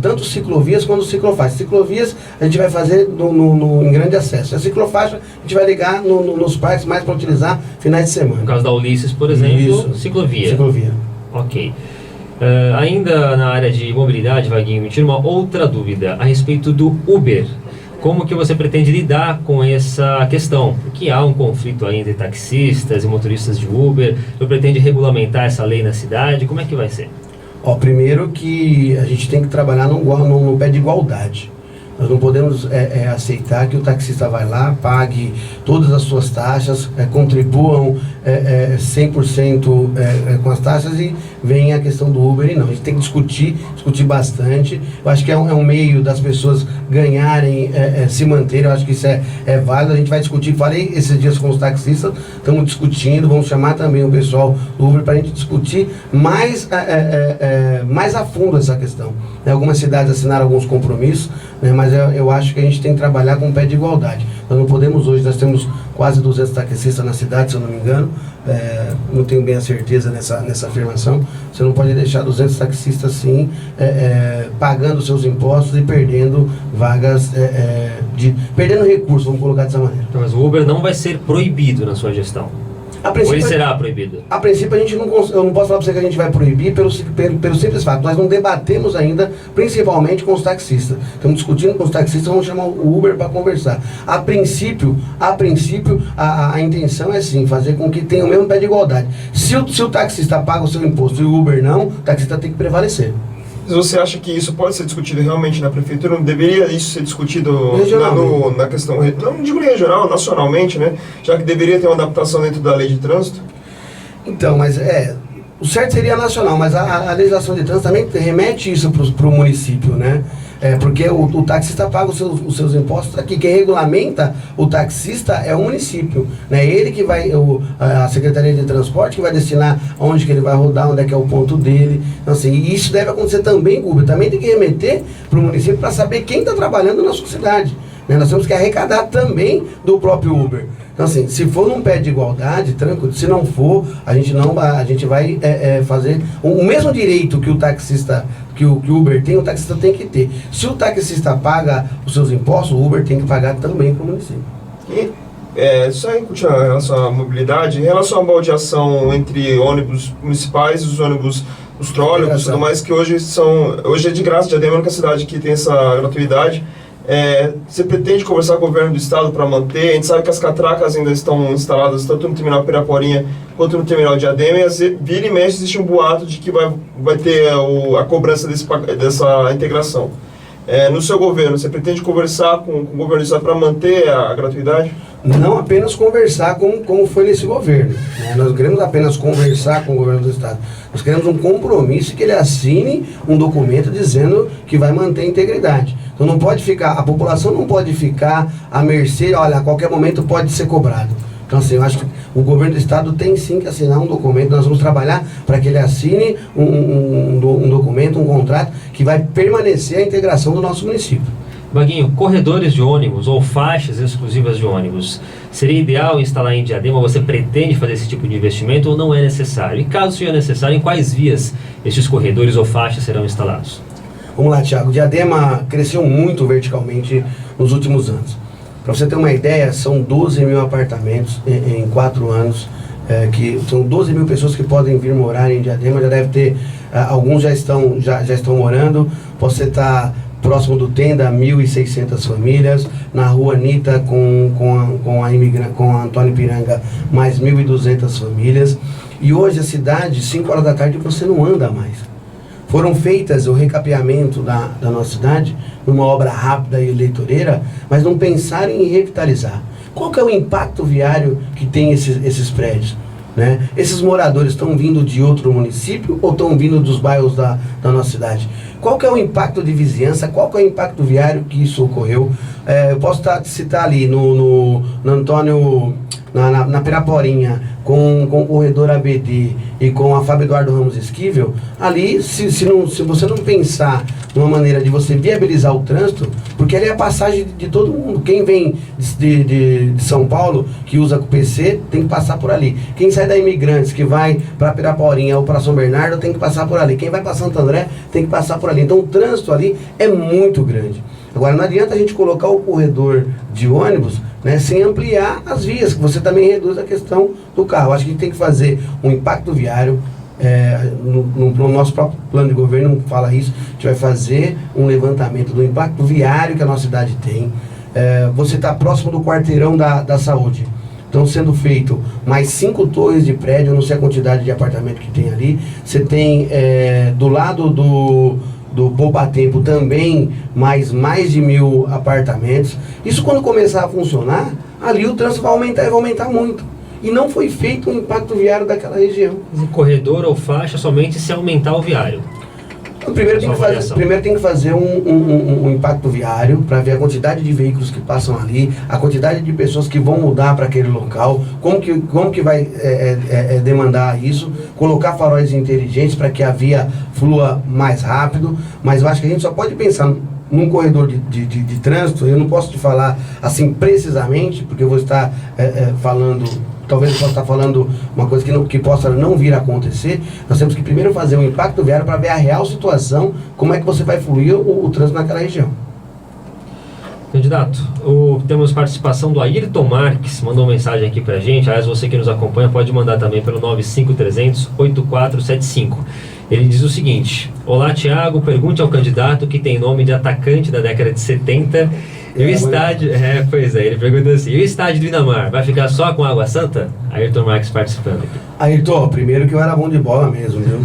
Tanto ciclovias quanto ciclofaixas. Ciclovias a gente vai fazer em grande acesso. A ciclofaixa a gente vai ligar nos parques mais para utilizar finais de semana. No caso da Ulisses, por exemplo, isso. Ciclovia. Ciclovia. Ok. Ainda na área de mobilidade, Vaguinho, me tira uma outra dúvida a respeito do Uber. Como que você pretende lidar com essa questão? Porque há um conflito aí entre taxistas e motoristas de Uber. Você pretende regulamentar essa lei na cidade? Como é que vai ser? Primeiro que a gente tem que trabalhar no pé de igualdade. Nós não podemos aceitar que o taxista vai lá, pague todas as suas taxas, contribuam 100% com as taxas e vem a questão do Uber e não. A gente tem que discutir bastante. Eu acho que é um meio das pessoas ganharem, se manterem. Eu acho que isso é válido. A gente vai discutir. Falei esses dias com os taxistas, estamos discutindo, vamos chamar também o pessoal do Uber para a gente discutir mais a fundo essa questão. Algumas cidades assinaram alguns compromissos, né, mas eu acho que a gente tem que trabalhar com o pé de igualdade. Nós não podemos hoje, nós temos quase 200 taxistas na cidade, se eu não me engano, não tenho bem a certeza nessa afirmação. Você não pode deixar 200 taxistas assim, pagando seus impostos e perdendo vagas, perdendo recursos, vamos colocar dessa maneira. Então, mas o Uber não vai ser proibido na sua gestão? Ou ele será proibido? A princípio, eu não posso falar para você que a gente vai proibir pelo simples fato. Nós não debatemos ainda, principalmente com os taxistas. Estamos discutindo com os taxistas, vamos chamar o Uber para conversar. A princípio, a intenção é sim, fazer com que tenha o mesmo pé de igualdade. Se o taxista paga o seu imposto e o Uber não, o taxista tem que prevalecer. Você acha que isso pode ser discutido realmente na prefeitura? Não deveria isso ser discutido na questão, não digo regional, nacionalmente, né? Já que deveria ter uma adaptação dentro da lei de trânsito? Então, mas o certo seria nacional, mas a legislação de trânsito também remete isso para o município, né? Porque o taxista paga os seus impostos aqui. Quem regulamenta o taxista é o município, né? Ele que vai, a Secretaria de Transporte que vai destinar onde que ele vai rodar, onde é que é o ponto dele. Então, assim, e isso deve acontecer também, Uber. Também tem que remeter para o município para saber quem está trabalhando na sua cidade. Né? Nós temos que arrecadar também do próprio Uber. Então, assim, se for num pé de igualdade, tranquilo. Se não for, a gente vai fazer o mesmo direito que o taxista, que o Uber tem, o taxista tem que ter. Se o taxista paga os seus impostos, o Uber tem que pagar também para o município. Só em relação à mobilidade, em relação à baldeação entre ônibus municipais e os ônibus, os trólebus e tudo mais, que hoje é de graça, Diadema é a única cidade que tem essa gratuidade. Você pretende conversar com o governo do estado para manter? A gente sabe que as catracas ainda estão instaladas tanto no terminal Piraporinha quanto no terminal Diadema, e vira e mexe existe um boato de que vai ter a cobrança dessa integração. No seu governo, você pretende conversar com o governo do estado para manter a gratuidade? Não apenas conversar como foi nesse governo, né? Nós não queremos apenas conversar com o governo do estado. Nós queremos um compromisso que ele assine um documento dizendo que vai manter a integridade. Então não pode ficar, a população não pode ficar à mercê, olha, a qualquer momento pode ser cobrado. Então, assim, eu acho que o governo do estado tem sim que assinar um documento. Nós vamos trabalhar para que ele assine um documento, um contrato que vai permanecer a integração do nosso município. Vaguinho, corredores de ônibus ou faixas exclusivas de ônibus, seria ideal instalar em Diadema? Você pretende fazer esse tipo de investimento ou não é necessário? E caso seja necessário, em quais vias estes corredores ou faixas serão instalados? Vamos lá, Thiago. Diadema cresceu muito verticalmente nos últimos anos. Para você ter uma ideia, são 12 mil apartamentos em 4 anos, que são 12 mil pessoas que podem vir morar em Diadema. Já deve ter, alguns já estão morando. Você está próximo do Tenda, 1.600 famílias. Na Rua Anitta, com a Antônio Piranga, mais 1.200 famílias. E hoje a cidade, 5 horas da tarde, você não anda mais. Foram feitas o recapeamento da nossa cidade, numa obra rápida e eleitoreira, mas não pensaram em revitalizar. Qual que é o impacto viário que tem esses prédios? Né? Esses moradores estão vindo de outro município ou estão vindo dos bairros da nossa cidade? Qual que é o impacto de vizinhança? Qual que é o impacto viário que isso ocorreu? Eu posso citar ali no Antônio, na Piraporinha, com o corredor ABD e com a Fábio Eduardo Ramos Esquivel. Ali, se você não pensar numa maneira de você viabilizar o trânsito, porque ali é a passagem de todo mundo. Quem vem de São Paulo, que usa o PC, tem que passar por ali. Quem sai da Imigrantes, que vai para Piraporinha ou para São Bernardo, tem que passar por ali. Quem vai para Santo André, tem que passar por ali. Então o trânsito ali é muito grande. Agora, não adianta a gente colocar o corredor de ônibus, né, sem ampliar as vias, que você também reduz a questão do carro. Acho que a gente tem que fazer um impacto viário. No nosso próprio plano de governo fala isso. A gente vai fazer um levantamento do impacto viário que a nossa cidade tem. Você está próximo do quarteirão da saúde. Estão sendo feito mais 5 torres de prédio, eu não sei a quantidade de apartamento que tem ali. Você tem do lado do Poupa Tempo também mais de 1.000 apartamentos. Isso, quando começar a funcionar, ali o trânsito vai aumentar e vai aumentar muito. E não foi feito um impacto viário daquela região. Um corredor ou faixa somente se aumentar o viário? Primeiro tem que fazer um impacto viário para ver a quantidade de veículos que passam ali, a quantidade de pessoas que vão mudar para aquele local, como que vai demandar isso, colocar faróis inteligentes para que a via flua mais rápido. Mas eu acho que a gente só pode pensar num corredor de trânsito. Eu não posso te falar assim precisamente, porque eu vou estar talvez eu possa estar falando uma coisa que possa não vir a acontecer. Nós temos que primeiro fazer um impacto viário para ver a real situação, como é que você vai fluir o trânsito naquela região. Candidato, temos participação do Ayrton Marques, mandou uma mensagem aqui pra gente. Aliás, você que nos acompanha pode mandar também pelo 95300-8475. Ele diz o seguinte: olá, Thiago, pergunte ao candidato que tem nome de atacante da década de 70 e o estádio... pois é, ele pergunta assim: e o estádio do Inamar vai ficar só com Água Santa? Ayrton Marques participando aqui. Ayrton, primeiro que eu era bom de bola mesmo, viu?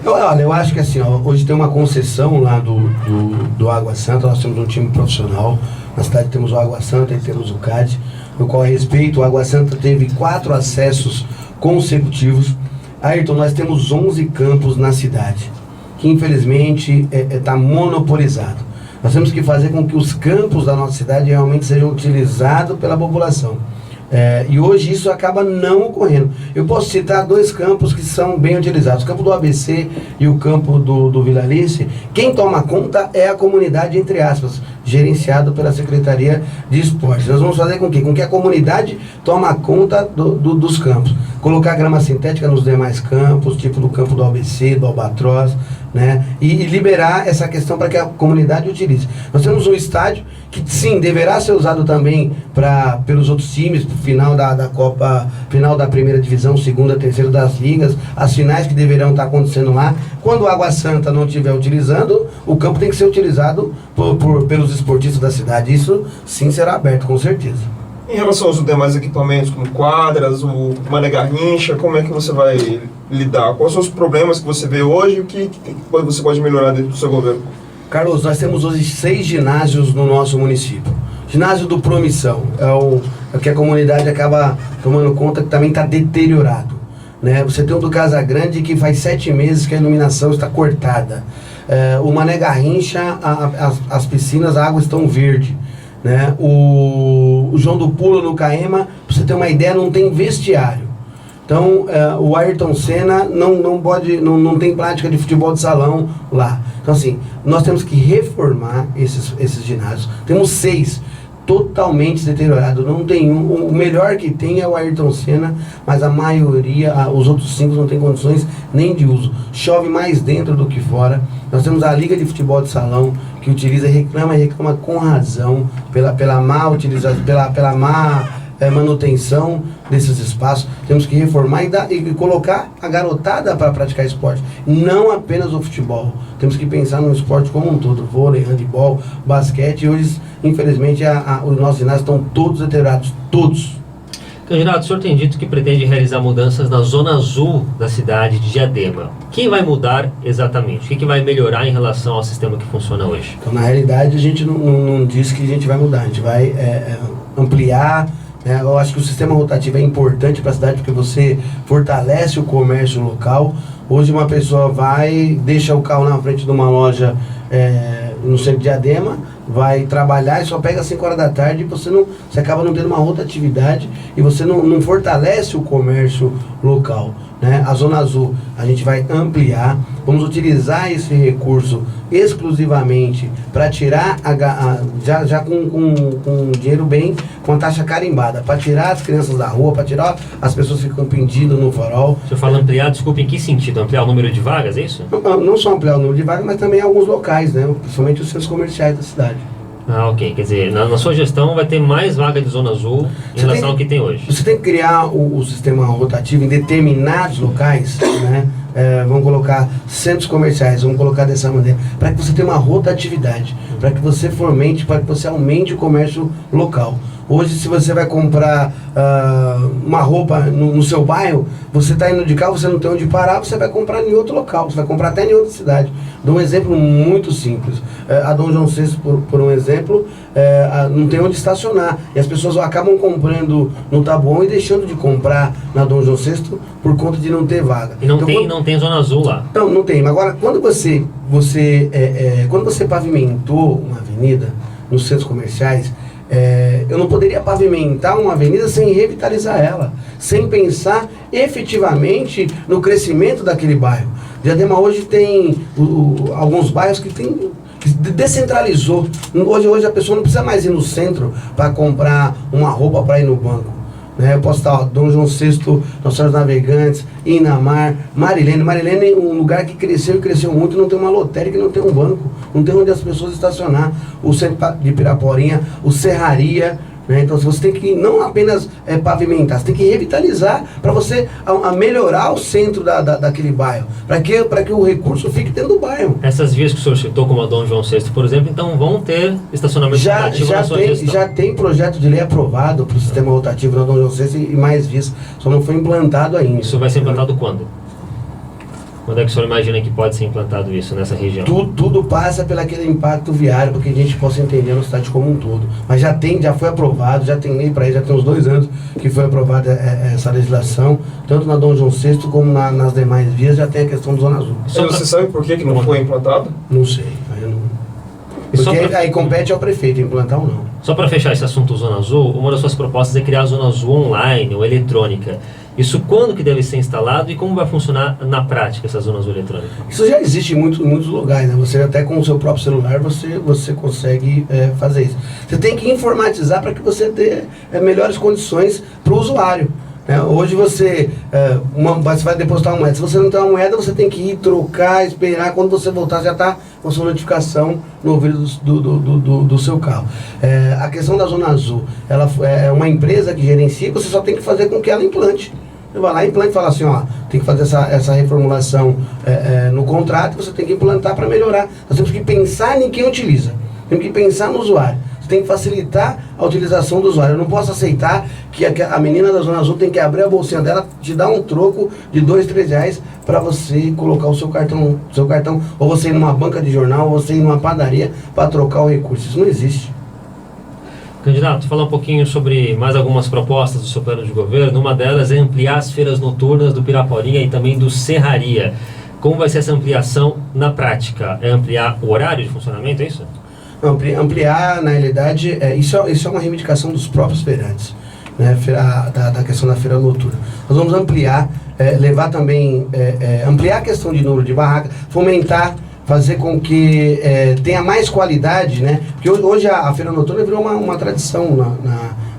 Olha, eu acho que assim, hoje tem uma concessão lá do Água Santa. Nós temos um time profissional. Na cidade temos o Água Santa e temos o CAD, no qual, a respeito, o Água Santa teve 4 acessos consecutivos. Ayrton, nós temos 11 campos na cidade, que infelizmente está monopolizado. Nós temos que fazer com que os campos da nossa cidade realmente sejam utilizados pela população. E hoje isso acaba não ocorrendo. Eu posso citar 2 campos que são bem utilizados. O campo do ABC e o campo do Vila Alice. Quem toma conta é a comunidade, entre aspas, gerenciado pela Secretaria de Esportes. Nós vamos fazer com que a comunidade toma conta dos campos. Colocar grama sintética nos demais campos, tipo do campo do ABC, do Albatroz, né? E liberar essa questão para que a comunidade utilize. Nós temos um estádio que sim, deverá ser usado também pelos outros times, pro final da Copa, final da primeira divisão, segunda, terceira das ligas, as finais que deverão estar acontecendo lá. Quando o Água Santa não estiver utilizando, o campo tem que ser utilizado pelos esportistas da cidade. Isso sim será aberto, com certeza. Em relação aos demais equipamentos, como quadras, o Mané Garrincha, como é que você vai lidar? Quais são os problemas que você vê hoje e o que você pode melhorar dentro do seu governo? Carlos, nós temos hoje 6 ginásios no nosso município. Ginásio do Promissão é o que a comunidade acaba tomando conta que também está deteriorado, né? Você tem o do Casa Grande que faz 7 meses que a iluminação está cortada. O Mané Garrincha, as piscinas, a água estão verde, né? O João do Pulo no Caema, para você ter uma ideia, não tem vestiário. Então, o Ayrton Senna não tem prática de futebol de salão lá. Então, assim, nós temos que reformar esses ginásios. Temos 6 totalmente deteriorados. Não tem um. O melhor que tem é o Ayrton Senna, mas a maioria, os outros 5 não tem condições nem de uso. Chove mais dentro do que fora. Nós temos a Liga de Futebol de Salão, que utiliza e reclama com razão pela má utilização, pela má manutenção desses espaços. Temos que reformar e colocar a garotada para praticar esporte, não apenas o futebol. Temos que pensar no esporte como um todo, vôlei, handebol, basquete. E hoje, infelizmente, os nossos ginásios estão todos deteriorados, todos. Candidato, o senhor tem dito que pretende realizar mudanças na zona azul da cidade de Diadema. O que vai mudar exatamente? O que vai melhorar em relação ao sistema que funciona hoje? Então, na realidade, a gente não diz que a gente vai mudar, a gente vai ampliar. Eu acho que o sistema rotativo é importante para a cidade porque você fortalece o comércio local. Hoje uma pessoa deixa o carro na frente de uma loja no centro de Diadema, vai trabalhar e só pega às 5 horas da tarde e você acaba não tendo uma rotatividade e você não fortalece o comércio local, né? A Zona Azul a gente vai ampliar, vamos utilizar esse recurso exclusivamente para tirar já com dinheiro bem, com a taxa carimbada, para tirar as crianças da rua, para tirar as pessoas que ficam pendidas no farol. O senhor fala ampliar, desculpa, em que sentido? Ampliar o número de vagas, é isso? Não só ampliar o número de vagas, mas também alguns locais, né? Principalmente os centros comerciais da cidade. Ah, ok. Quer dizer, na sua gestão vai ter mais vaga de Zona Azul em relação ao que tem hoje. Você tem que criar o sistema rotativo em determinados locais, né? Vamos colocar centros comerciais, vamos colocar dessa maneira, para que você tenha uma rotatividade, para que você aumente o comércio local. Hoje, se você vai comprar uma roupa no seu bairro, você está indo de carro, você não tem onde parar, você vai comprar em outro local, você vai comprar até em outra cidade. Dou um exemplo muito simples. A Dom João VI, por um exemplo, não tem onde estacionar. E as pessoas acabam comprando no Taboão e deixando de comprar na Dom João VI por conta de não ter vaga. E não tem Zona Azul lá? Não tem. Agora, quando você pavimentou uma avenida nos centros comerciais, eu não poderia pavimentar uma avenida sem revitalizar ela, sem pensar efetivamente no crescimento daquele bairro. Diadema hoje tem alguns bairros que descentralizou. Hoje a pessoa não precisa mais ir no centro para comprar uma roupa para ir no banco. Eu posso estar Dom João VI, Nossa Senhora dos Navegantes, Inamar, Marilene. Marilene é um lugar que cresceu e cresceu muito, não tem uma lotérica, não tem um banco, não tem onde as pessoas estacionar. O centro de Piraporinha, o Serraria, né? Então você tem que não apenas pavimentar, você tem que revitalizar para você melhorar o centro daquele bairro, para que o recurso fique dentro do bairro. Essas vias que o senhor citou, como a Dom João VI, por exemplo, então vão ter estacionamento rotativo na sua gestão? Já tem projeto de lei aprovado para o sistema rotativo na Dom João VI e mais vias, só não foi implantado ainda. Isso vai ser implantado quando? Quando é que o senhor imagina que pode ser implantado isso nessa região? Tudo passa pelo aquele impacto viário, para que a gente possa entender na cidade como um todo. Mas já foi aprovado, já tem lei para isso, já tem uns 2 anos que foi aprovada essa legislação, tanto na Dom João VI como nas demais vias, já tem a questão do Zona Azul. Você sabe por que não foi implantado? Não sei, aí eu não... Porque aí compete ao prefeito implantar ou não. Só para fechar esse assunto Zona Azul, uma das suas propostas é criar a Zona Azul online ou eletrônica. Isso quando que deve ser instalado e como vai funcionar na prática essa Zona Azul eletrônica? Isso já existe em muitos lugares, né? Você até com o seu próprio celular você consegue fazer isso. Você tem que informatizar para que você tenha melhores condições para o usuário. Hoje você vai depositar uma moeda. Se você não tem uma moeda, você tem que ir trocar, esperar. Quando você voltar, já está com a sua notificação no ouvido do seu carro. A questão da Zona Azul, ela é uma empresa que gerencia, você só tem que fazer com que ela implante. Você vai lá e implanta e fala assim, ó, tem que fazer essa reformulação no contrato, você tem que implantar para melhorar. Nós temos que pensar em quem utiliza, temos que pensar no usuário. Você tem que facilitar a utilização do usuário. Eu não posso aceitar que a menina da Zona Azul tem que abrir a bolsinha dela, te dar um troco de R$2, R$3 para você colocar o seu cartão, ou você ir numa banca de jornal, ou você ir numa padaria para trocar o recurso. Isso não existe. Candidato, falar um pouquinho sobre mais algumas propostas do seu plano de governo. Uma delas é ampliar as feiras noturnas do Piraporinha e também do Serraria. Como vai ser essa ampliação na prática? É ampliar o horário de funcionamento, é isso? Ampliar, na realidade, isso é uma reivindicação dos próprios feirantes, né? Da questão da feira noturna. Nós vamos ampliar, levar também, ampliar a questão de número de barracas, fomentar, fazer com que tenha mais qualidade, né? Porque hoje a feira noturna virou uma tradição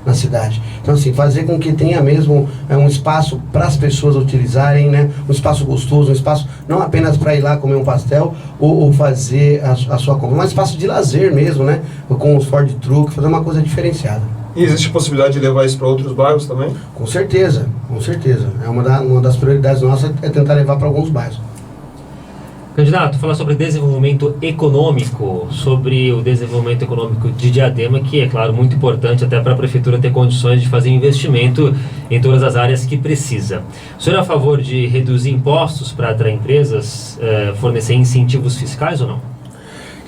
na cidade. Então, assim, fazer com que tenha mesmo um espaço para as pessoas utilizarem, né? Um espaço gostoso, um espaço não apenas para ir lá comer um pastel ou fazer a sua compra, mas um espaço de lazer mesmo, né? Com os Ford Truck, fazer uma coisa diferenciada. E existe possibilidade de levar isso para outros bairros também? Com certeza, com certeza. Uma das prioridades nossas é tentar levar para alguns bairros. Candidato, falar sobre desenvolvimento econômico, sobre o desenvolvimento econômico de Diadema, que é, claro, muito importante até para a Prefeitura ter condições de fazer investimento em todas as áreas que precisa. O senhor é a favor de reduzir impostos para atrair empresas, fornecer incentivos fiscais ou não?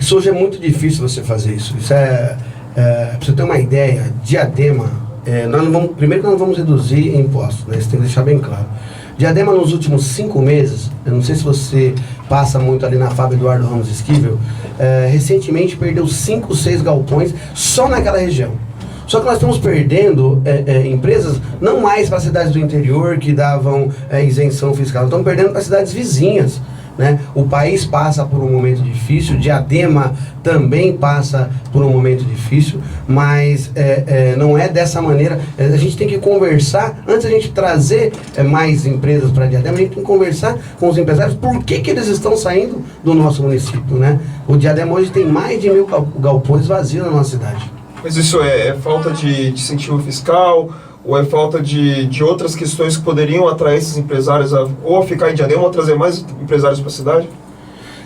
Isso hoje é muito difícil você fazer isso. Isso para você ter uma ideia, Diadema, primeiro que nós não vamos reduzir impostos, né? Isso tem que deixar bem claro. Diadema, nos últimos 5 meses, eu não sei se você passa muito ali na Fábio Eduardo Ramos Esquivel, recentemente perdeu 5, 6 galpões só naquela região. Só que nós estamos perdendo empresas não mais para cidades do interior que davam isenção fiscal, estamos perdendo para cidades vizinhas. Né? O país passa por um momento difícil, Diadema também passa por um momento difícil, mas não é dessa maneira. A gente tem que conversar, antes da gente trazer mais empresas para Diadema, a gente tem que conversar com os empresários por que eles estão saindo do nosso município. Né? O Diadema hoje tem mais de 1.000 galpões vazios na nossa cidade. Mas isso é falta de incentivo fiscal? Ou é falta de outras questões que poderiam atrair esses empresários ou a ficar em Diadema ou a trazer mais empresários para a cidade?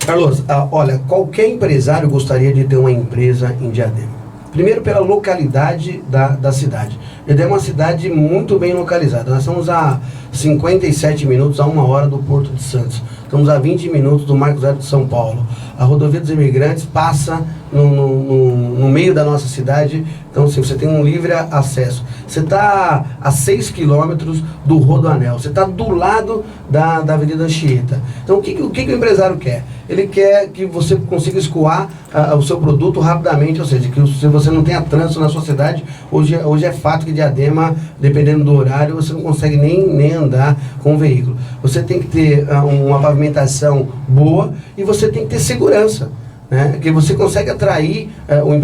Carlos, olha, qualquer empresário gostaria de ter uma empresa em Diadema. Primeiro pela localidade da cidade. Diadema é uma cidade muito bem localizada. Nós estamos a 57 minutos, a 1 hora do Porto de Santos. Estamos a 20 minutos do Marco Zero de São Paulo. A rodovia dos imigrantes passa no meio da nossa cidade. Então, assim, você tem um livre acesso. Você está a 6 quilômetros do Rodoanel. Você está do lado da Avenida Anchieta. Então, o que o empresário quer? Ele quer que você consiga escoar o seu produto rapidamente, ou seja, que se você não tenha trânsito na sua cidade, hoje é fato que Diadema, dependendo do horário, você não consegue nem andar com o veículo. Você tem que ter uma pavimentação boa e você tem que ter segurança. Né? Que você consegue atrair,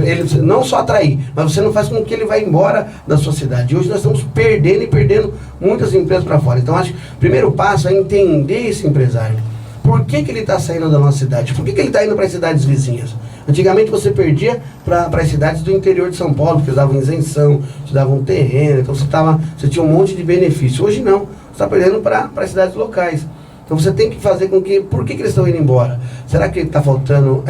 ele não só atrair, mas você não faz com que ele vá embora da sua cidade. E hoje nós estamos perdendo muitas empresas para fora. Então acho que o primeiro passo é entender esse empresário. Por que ele está saindo da nossa cidade? Por que ele está indo para as cidades vizinhas? Antigamente você perdia para as cidades do interior de São Paulo, porque davam isenção, te davam terreno, então você tinha um monte de benefício. Hoje não, você está perdendo para as cidades locais. Então você tem que fazer com que... Por que eles estão indo embora? Será que está faltando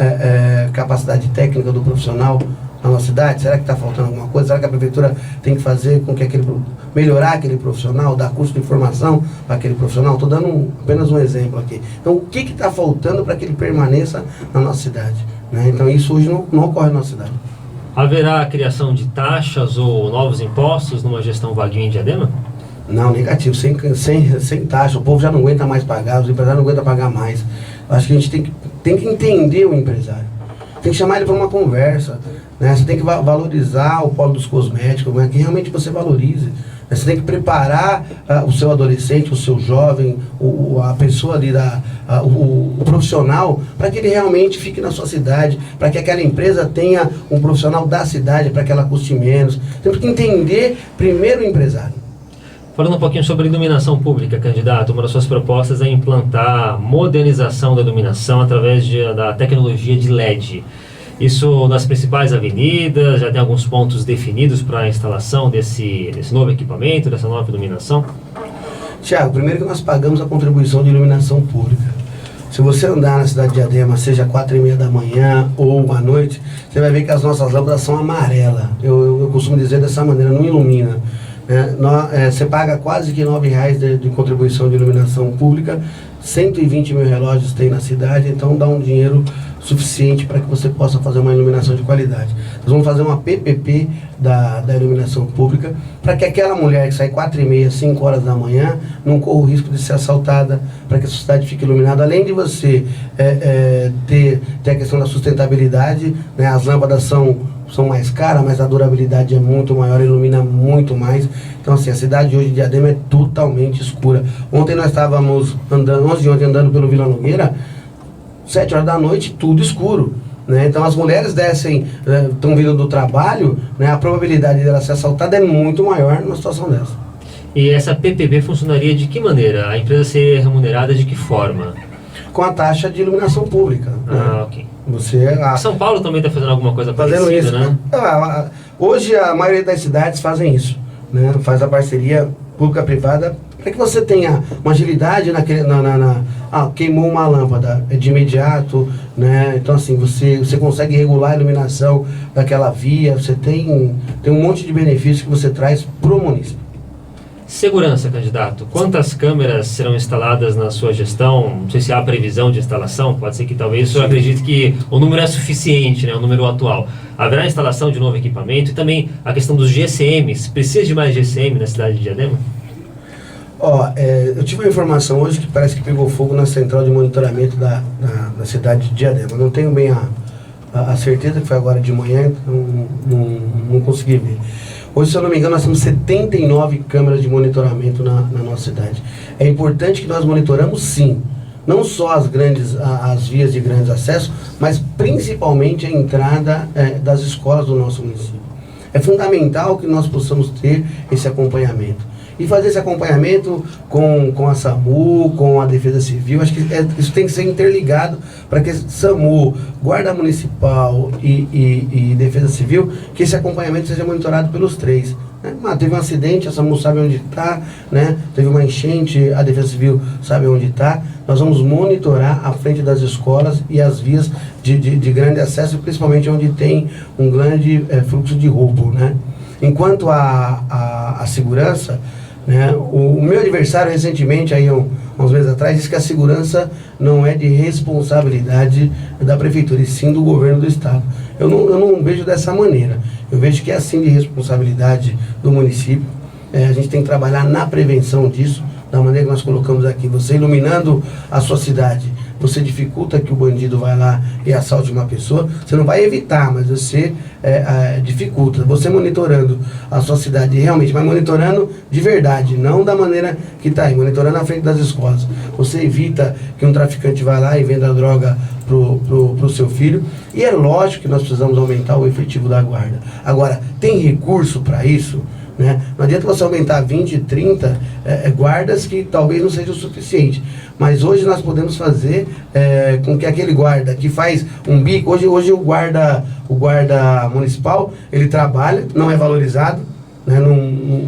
capacidade técnica do profissional na nossa cidade? Será que está faltando alguma coisa? Será que a prefeitura tem que fazer com que melhorar aquele profissional, dar curso de formação para aquele profissional? Estou dando apenas um exemplo aqui. Então, o que está faltando para que ele permaneça na nossa cidade? Né? Então, isso hoje não ocorre na nossa cidade. Haverá a criação de taxas ou novos impostos numa gestão Vaguinho em Diadema? Não, negativo, sem taxa. O povo já não aguenta mais pagar, os empresários não aguentam pagar mais. Acho que a gente tem que entender o empresário. Tem que chamar ele para uma conversa. Né? Você tem que valorizar o polo dos cosméticos, né? Que realmente você valorize. Né? Você tem que preparar o seu adolescente, o seu jovem, a pessoa ali, o profissional, para que ele realmente fique na sua cidade, para que aquela empresa tenha um profissional da cidade, para que ela custe menos. Temos que entender primeiro o empresário. Falando um pouquinho sobre iluminação pública, candidato, uma das suas propostas é implantar modernização da iluminação através da tecnologia de LED. Isso nas principais avenidas, já tem alguns pontos definidos para a instalação desse novo equipamento, dessa nova iluminação? Tiago, primeiro que nós pagamos a contribuição de iluminação pública. Se você andar na cidade de Diadema, seja 4h30 da manhã ou à noite, você vai ver que as nossas lâmpadas são amarelas. Eu costumo dizer dessa maneira, não ilumina. Você paga quase que R$9 de contribuição de iluminação pública, 120 mil relógios tem na cidade, então dá um dinheiro suficiente para que você possa fazer uma iluminação de qualidade. Nós vamos fazer uma PPP da iluminação pública, para que aquela mulher que sai 4h30, 5 horas da manhã, não corra o risco de ser assaltada, para que a cidade fique iluminada. Além de você ter a questão da sustentabilidade, né? As lâmpadas são mais caras, mas a durabilidade é muito maior, ilumina muito mais. Então assim, a cidade hoje de Diadema é totalmente escura. Ontem nós estávamos andando pelo Vila Nogueira, 7 horas da noite, tudo escuro. Né? Então as mulheres descem, estão vindo do trabalho, né? A probabilidade dela ser assaltada é muito maior numa situação dessa. E essa PPP funcionaria de que maneira? A empresa seria remunerada de que forma? Com a taxa de iluminação pública. Né? Ok. São Paulo também está fazendo alguma coisa fazendo parecida, isso, né? Hoje a maioria das cidades fazem isso, né? Faz a parceria pública-privada para que você tenha uma agilidade queimou uma lâmpada de imediato, né? Então assim, você consegue regular a iluminação daquela via, você tem um monte de benefícios que você traz para o município. Segurança, candidato. Quantas câmeras serão instaladas na sua gestão? Não sei se há previsão de instalação, pode ser que talvez o senhor acredite que o número é suficiente, né, o número atual. Haverá instalação de novo equipamento e também a questão dos GCMs. Precisa de mais GCM na cidade de Diadema? Eu tive uma informação hoje que parece que pegou fogo na central de monitoramento da cidade de Diadema. Não tenho bem a certeza, que foi agora de manhã, então não consegui ver. Hoje, se eu não me engano, nós temos 79 câmeras de monitoramento na nossa cidade. É importante que nós monitoramos, sim, não só as vias de grandes acessos, mas principalmente a entrada das escolas do nosso município. É fundamental que nós possamos ter esse acompanhamento. E fazer esse acompanhamento com a SAMU, com a Defesa Civil. Acho que isso tem que ser interligado para que SAMU, Guarda Municipal e Defesa Civil, que esse acompanhamento seja monitorado pelos três. Né? Teve um acidente, a SAMU sabe onde está, né? Teve uma enchente, a Defesa Civil sabe onde está. Nós vamos monitorar a frente das escolas e as vias de grande acesso, principalmente onde tem um grande fluxo de roubo. Né? Enquanto a segurança, né? O meu adversário recentemente, aí uns meses atrás, disse que a segurança não é de responsabilidade da prefeitura, e sim do governo do estado. Eu não vejo dessa maneira. Eu vejo que é sim de responsabilidade do município. A gente tem que trabalhar na prevenção disso, da maneira que nós colocamos aqui. Você iluminando a sua cidade, você dificulta que o bandido vá lá e assalte uma pessoa. Você não vai evitar, mas você dificulta. Você monitorando a sua cidade realmente, mas monitorando de verdade, não da maneira que está aí, monitorando na frente das escolas. Você evita que um traficante vá lá e venda droga pro seu filho. E é lógico que nós precisamos aumentar o efetivo da guarda. Agora, tem recurso para isso? Né? Não adianta você aumentar 20, 30 guardas, que talvez não seja o suficiente. Mas hoje nós podemos fazer com que aquele guarda que faz um bico, hoje o guarda municipal, ele trabalha, não é valorizado, né?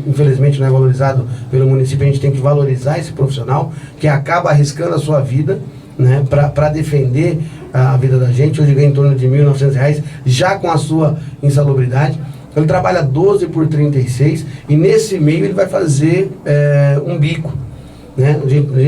Infelizmente não é valorizado pelo município. A gente tem que valorizar esse profissional que acaba arriscando a sua vida né, para defender a vida da gente. Hoje ganha em torno de R$ 1.900, já com a sua insalubridade. Ele trabalha 12 por 36 e nesse meio ele vai fazer um bico. Né?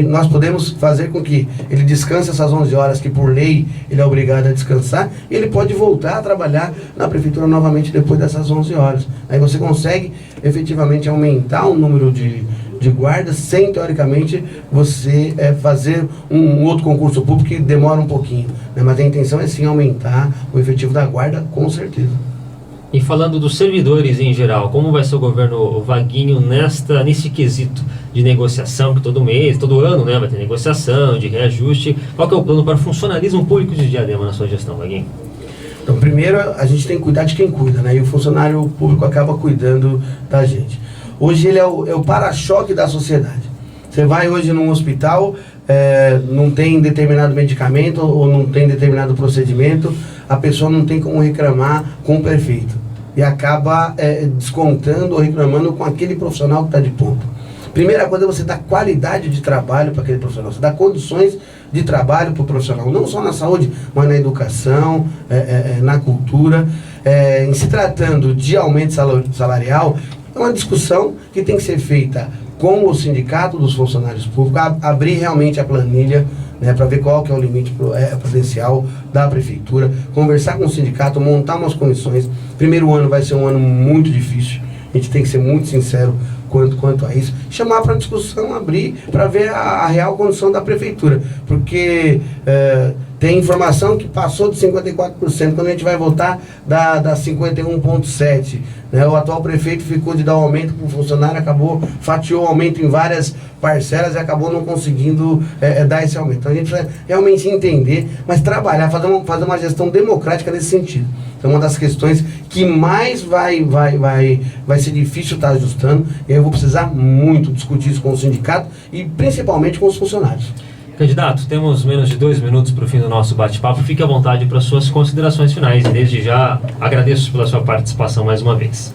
Nós podemos fazer com que ele descanse essas 11 horas que por lei ele é obrigado a descansar, e ele pode voltar a trabalhar na prefeitura novamente depois dessas 11 horas. Aí você consegue efetivamente aumentar o número de guardas sem, teoricamente, você fazer um outro concurso público que demora um pouquinho. Né? Mas a intenção é sim aumentar o efetivo da guarda, com certeza. E falando dos servidores em geral, como vai ser o governo Vaguinho nesse quesito de negociação, que todo mês, todo ano, né, vai ter negociação, de reajuste? Qual que é o plano para o funcionalismo público de Diadema na sua gestão, Vaguinho? Então, primeiro, a gente tem que cuidar de quem cuida, né? E o funcionário público acaba cuidando da gente. Hoje ele é o para-choque da sociedade. Você vai hoje num hospital, não tem determinado medicamento ou não tem determinado procedimento, a pessoa não tem como reclamar com o prefeito. E acaba descontando ou reclamando com aquele profissional que está de ponta. Primeira coisa é você dar qualidade de trabalho para aquele profissional, você dá condições de trabalho para o profissional, não só na saúde, mas na educação, na cultura. Em se tratando de aumento salarial, é uma discussão que tem que ser feita com o sindicato dos funcionários públicos, abrir realmente a planilha, né, para ver qual que é o limite potencial da prefeitura, conversar com o sindicato, montar umas comissões. Primeiro ano vai ser um ano muito difícil, a gente tem que ser muito sincero quanto a isso, chamar para discussão, abrir para ver a real condição da prefeitura, porque tem informação que passou de 54%, quando a gente vai votar dá 51,7%. Né? O atual prefeito ficou de dar um aumento para o funcionário, fatiou o aumento em várias parcelas e acabou não conseguindo dar esse aumento. Então a gente precisa realmente entender, mas trabalhar, fazer uma gestão democrática nesse sentido. Então uma das questões que mais vai ser difícil estar ajustando, e eu vou precisar muito discutir isso com o sindicato e principalmente com os funcionários. Candidato, temos menos de 2 minutos para o fim do nosso bate-papo. Fique à vontade para suas considerações finais. E desde já agradeço pela sua participação mais uma vez.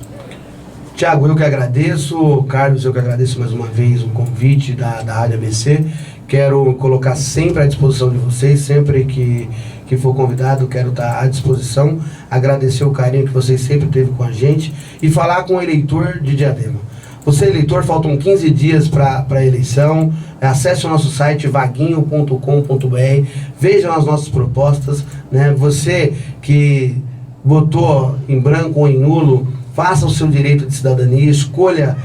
Tiago, eu que agradeço. Carlos, eu que agradeço mais uma vez o convite da Rádio ABC. Quero colocar sempre à disposição de vocês, sempre que for convidado, quero estar à disposição. Agradecer o carinho que vocês sempre teve com a gente e falar com o eleitor de Diadema. Você, eleitor, faltam 15 dias para a eleição. Acesse o nosso site vaguinho.com.br, veja as nossas propostas, né? Você que votou em branco ou em nulo, faça o seu direito de cidadania, escolha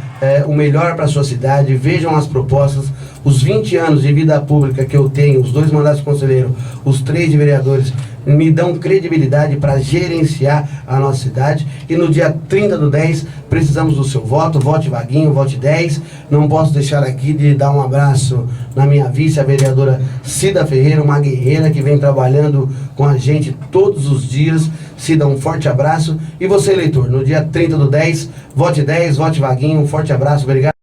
o melhor para a sua cidade, vejam as propostas. Os 20 anos de vida pública que eu tenho, os 2 mandatos de conselheiro, os 3 de vereadores, me dão credibilidade para gerenciar a nossa cidade. E no dia 30/10 precisamos do seu voto. Vote Vaguinho, vote 10. Não posso deixar aqui de dar um abraço na minha vice, a vereadora Cida Ferreira, uma guerreira que vem trabalhando com a gente todos os dias. Cida, um forte abraço. E você, eleitor, no dia 30/10, vote 10, vote Vaguinho. Um forte abraço, obrigado.